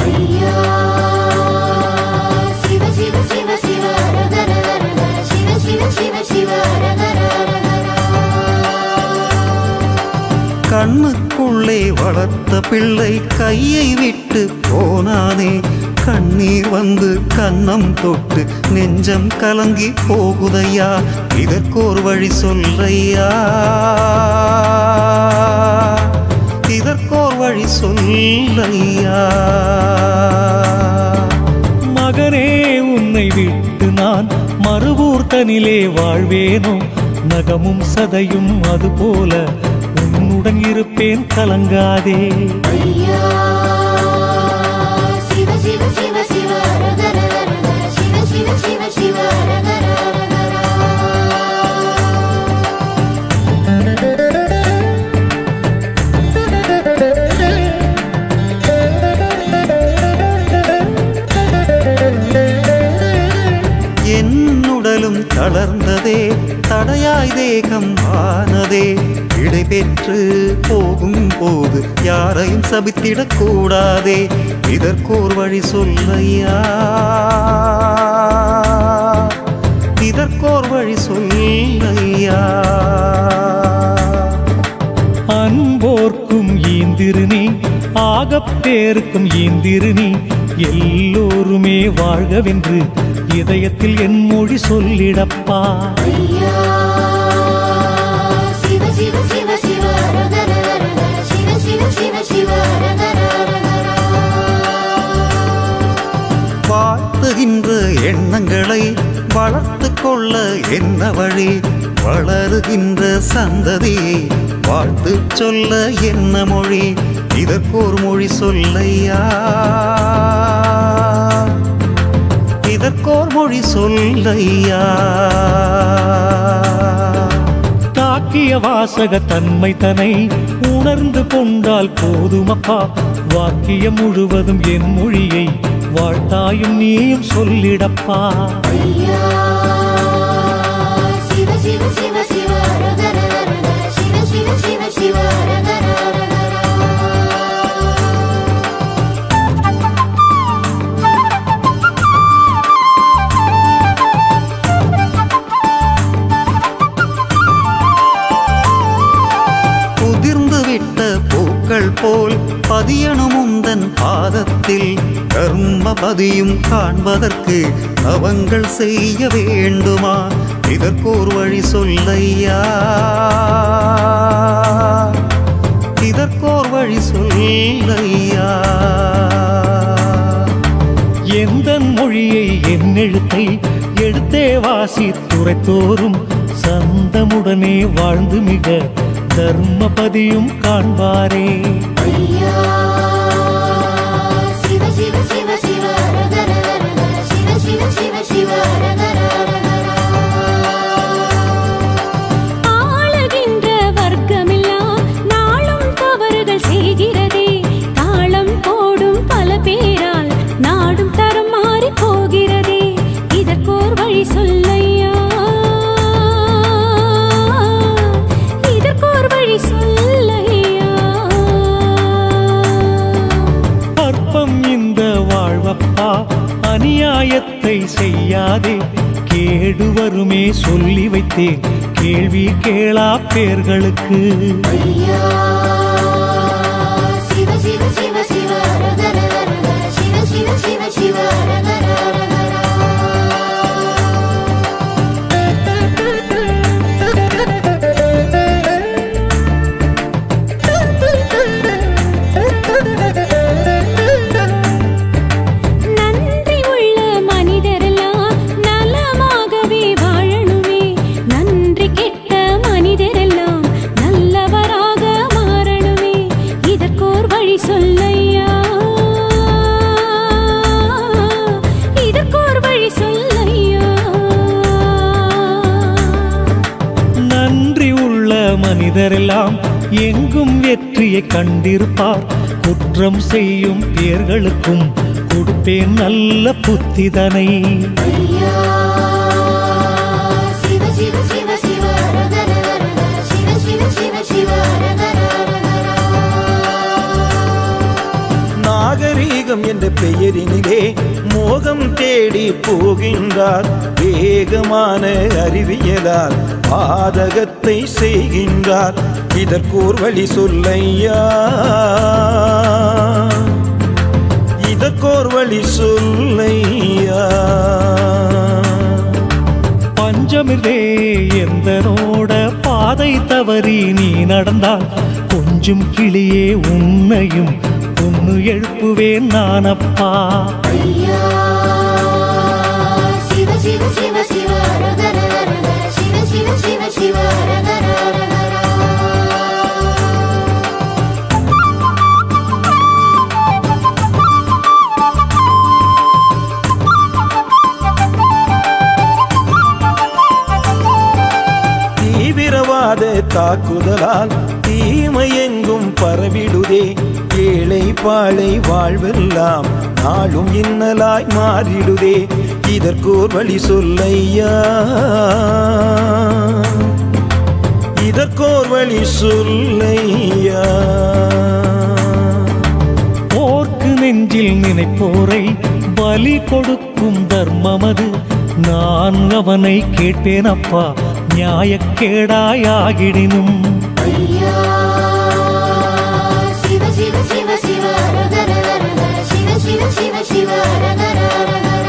ஐயா சிவ சிவ சிவ சிவ ஹர ஹர ஹர சிவ சிவ சிவ சிவ ஹர ஹர ஹர கண்ணுக்குள்ளே வளர்த்த பிள்ளை கையை விட்டு போனானே. கண்ணீர் வந்து கன்னம் தொட்டு நெஞ்சம் கலங்கி போகுதையா. இதற்கோர் வழி சொல்லையா, இதற்கோர் வழி சொல்லையா. மகனே உன்னை விட்டு நான் மறுவூர்த்தனிலே வாழ்வேனோ. நகமும் சதையும் அதுபோல உன்னுடன் இருப்பேன், கலங்காதே. ஐயா சிவ சிவ சிவ சிவ ஹர ஹர ஹர சிவ சிவ சிவ சிவ ஹர ஹர என்னுடலும் தளர்ந்ததே, தடையாய் தேகம் ஆனதே. இடை பெற்று போகும் போது யாரையும் சபித்திடக்கூடாதே. இதற்கோர் வழி சொல்லையா, இதற்கோர் வழி சொல்லையா. அன்போர்க்கும் ஈந்திரு நீ, ஆகப்பேருக்கும் ஈந்திரு நீ. எல்லோருமே வாழ்கவென்று இதயத்தில் என் மொழி சொல்லிடப்பா. ஐயா சிவ சிவ சிவ சிவ ஹர ஹர ஹர சிவ சிவ சிவ சிவ ஹர ஹர ஹர வாழ்த்துகின்ற எண்ணங்களை வளர்த்து கொள்ள என்ன வழி? வளருகின்ற சந்ததியை வாழ்த்து சொல்ல என்ன மொழி? இதற்கோர் மொழி சொல்லையா, இதற்கோர் மொழி சொல்லையா. தாக்கிய வாசக தன்மை தனை உணர்ந்து கொண்டால் போதுமப்பா. வாக்கியம் முழுவதும் என் மொழியை வாழ்த்தாயும் நீயும் சொல்லிடப்பா. ஐயா சிவ சிவ சிவ அரகர அரகர சிவ சிவ சிவ சிவ அரகர அரகர உதிர்ந்து விட்ட பூக்கள் போல் பதியணும் உந்தன் பாதத்தில் கர்மபதியும் காண்பதற்கு தவங்கள் செய்ய வேண்டுமா? இதற்கோர் வழி சொல்லையா, இதற்கோர் வழி சொல்லையா. எந்த மொழியை என் எழுத்தை எடுத்தே வாசித்துரைத்தோறும் சந்தமுடனே வாழ்ந்து மிக தர்மபதியும் காண்பாரே. ஐயா சிவ சிவ சிவ சிவ அரகர அரகர சிவ சிவ சிவ சிவ அரகர அரகர ஆளுகின்ற வர்க்கமெல்லாம் நாளும் தவறுகள் செய்கிறதே. தாளம் போடும் பல பேரால் நாடும் தரம் மாறி போகிறதே. இதற்கோர் வழி சொல்லையா, இதற்கோர் வழி சொல்லையா. அற்பம் இந்த வாழ்வப்பா, அநியாயத்தை செய்யாதே. கேடு வருமே சொல்லி வைத்தேன் கேள்வி கேளா பேர்களுக்கு. ஐயா சிவ சிவ சிவ சிவ அரகர அரகர சிவ சிவ சிவ சிவ அரகர அரகர நன்றி உள்ள மனிதரெல்லாம் நலமாகவே வாழணுமே. நன்றி கெட்ட மனிதரெல்லாம் நல்லவராக மாறணுமே. இதற்கோர் வழி சொல்லையா, இதற்கோர் வழி சொல்லையா. நன்றி உள்ள மனிதரெல்லாம் எங்கும் வெற்றியை கண்டிருப்பார். குற்றம் செய்யும் பேர்களுக்கும் கொடுப்பேன் நல்ல புத்திதனை. ஐயா சிவ சிவ சிவ சிவ அரகர அரகர சிவ சிவ சிவ சிவ அரகர அரகர நாகரீகம் என்ற பெயரினிலே மோகம் தேடி போகின்றார். வேகமான அறிவியலால் பாதகத்தை செய்கின்றார். இதற்கோர் வழி சொல்லையா, இதற்கோர் வழி சொல்லையா. பஞ்சமில்லே எந்தனோட பாதை தவறி நீ நடந்தால் கொஞ்சம் கிளியே உன்னையும் பொண்ணு எழுப்புவேன் நானப்பா. ஐயா சிவ சிவ சிவ சிவ அரகர அரகர சிவ சிவ சிவ சிவ அரகர அரகர தீவிரவாத தாக்குதலால் தீமை எங்கும் பரவிடுதே. ஏழை பாழை வாழ்வெல்லாம் நாளும் இன்னலாய் மாறிடுதே. இதற்கோர் வழி சொல்லையா, இதற்கோர் வழி சொல்லையா. போர்க்கு நெஞ்சில் நினைப்போரை பலி கொடுக்கும் தர்மமது. நான் அவனை கேட்பேன் அப்பா, நியாயக்கேடாயாகிடினும். ஐயா சிவ சிவ சிவ சிவ அரகர அரகர சிவ சிவ சிவ சிவ அரகர அரகர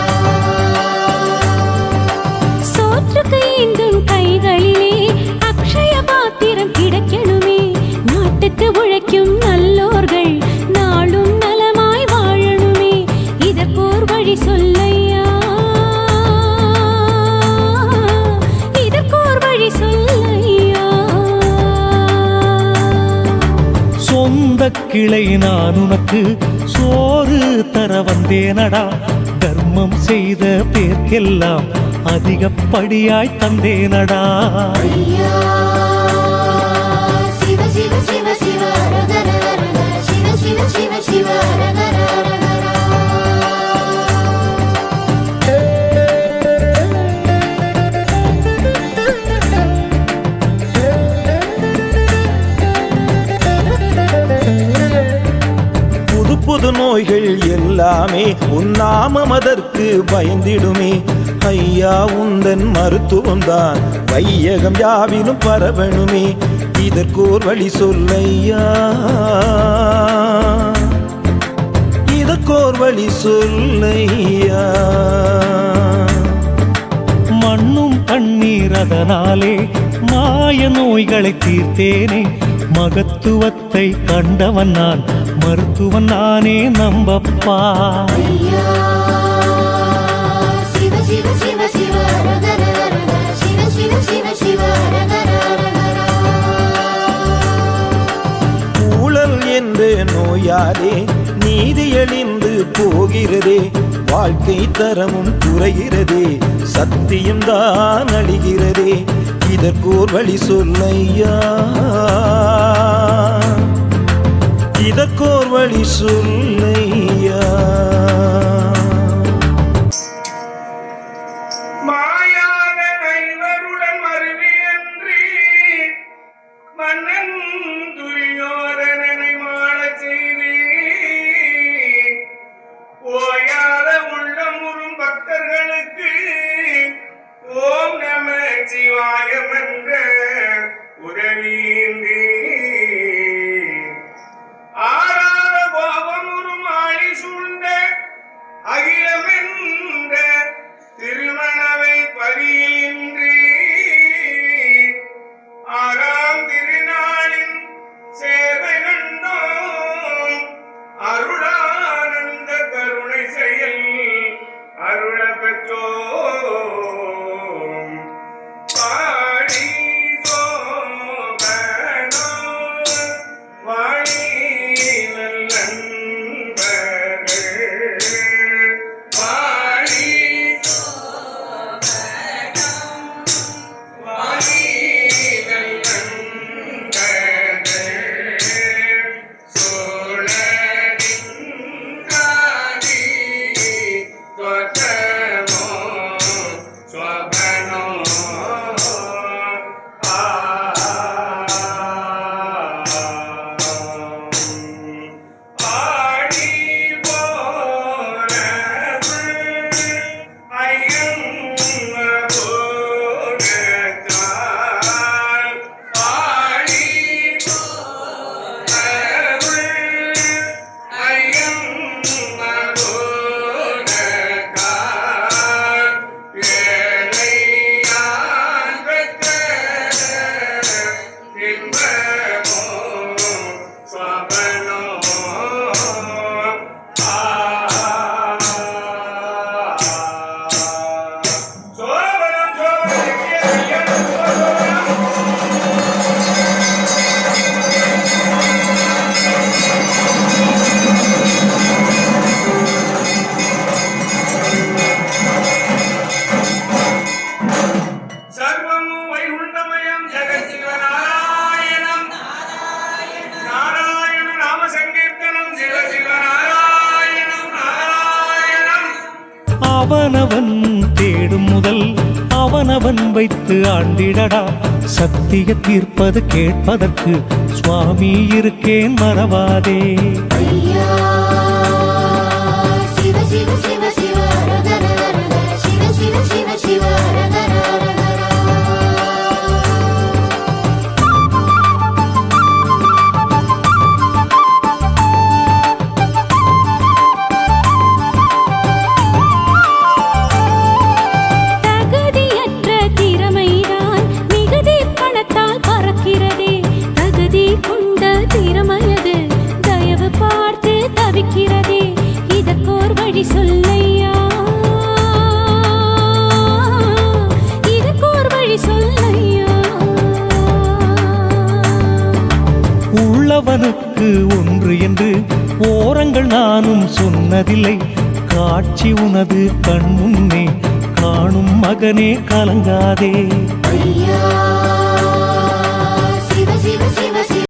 சோற்றுக்கு ஏந்தும் கைகளிலே அக்ஷய பாத்திரம் கிடைக்கணுமே. நாட்டுக்கு உழைக்கும் நல்லோர்கள் நாளும் நலமாய் வாழணுமே. இதற்கோர் வழி சொல்லையா, இதற்கோர் வழி சொல்லையா. சொந்த கிளை நான் உனக்கு சோறு தர வந்தேனடா. தர்மம் செய்த பேர்க்கெல்லாம் அதிகப்படியாய் தந்தேனடா. ஐயா சிவ சிவ சிவ சிவ அரகர அரகர சிவ சிவ சிவ சிவ அரகர அரகர எல்லாமே உன் நாமம் அதற்கு பயந்திடுமே. ஐயா உந்தன் மருத்துவம்தான் வையகம் யாவிலும் பரவணுமே. இதற்கோர் வழி சொல்லையா, இதற்கோர் வழி சொல்லையா. மண்ணும் தண்ணீர் அதனாலே மாய நோய்களை தீர்த்தேனே. மகத்துவத்தை கண்டவன் நான், மருத்துவன் நானே நம்பப்பா. ஐயா சிவ சிவ சிவ சிவ அரகர அரகர சிவ சிவ சிவ சிவ அரகர அரகர. ஊழல் என்ற நோயாலே நீதி அழிந்து போகிறதே. வாழ்க்கை தரமும் குறைகிறதே, சத்தியம்தான் அழிகிறதே. இதற்கோர் வழி சொல்லையா, இதற்கோர் வழி சொல்லையா. மாயான ஐவருடன் மருவியன்றி மன்னன் துரியோதனனை மாளச் செய்தி ஓயாத உள்ளமுறும் பக்தர்களுக்கு ஓம் நம சிவாயம் என்ற உதவியின்றி ஆறாத கோபமுறும் ஆளி சூழ்ந்த அகிலம் என்ற திருமணவை பரியின்றி ஆறாம் திருநாளின் சேவை கண்டோம் அருளானந்த கருணை செயல் அருள பெற்றோம். பாடி சோபனோ வாழி நல்லன்பர்கள் வாழி வாழி நல்லன்பர்கள் சோழனின்றாதி ஸ்வதமோ ஸ்வபனோ ஆடி போனது ஐயங்கோனத்தால் ஆடி போனது ஐயங்கோனத்தால் ஏழையான் பெற்ற இன்பமோ ஸ்வபனோ சோபனம் சர்வமு வைகுண்டமயம் ஜெகசிவநாராயணம் நாராயண நாம சங்கீர்த்தனம் சிவ சிவ நாராயணம் நாராயணம். அவனவன் தேடும் முதல் அவனவன் வைத்து ஆண்டிடடா. சத்திய தீர்ப்பது கேட்பதற்கு சுவாமி இருக்கேன் மறவாதே. ஐயா சிவ சிவ சிவ சிவ அரகர அரகர சிவ சிவ சிவ சிவ அரகர அரகர. தகுதியற்ற திறமைதான் மிகுதி பணத்தால் பறக்கிறதே. தகுதி கொண்ட திறமையது தயவு பார்த்து தவிக்கிறதே. இதற்கோர் வழி சொல்லையா, இதற்கோர் வழி சொல்லையா. உள்ளவனுக்கு ஒன்று என்று ஓரங்கள் நானும் சொன்னதில்லை. காட்சி உனது கண் முன்னே காணும் மகனே கலங்காதே. ஐயா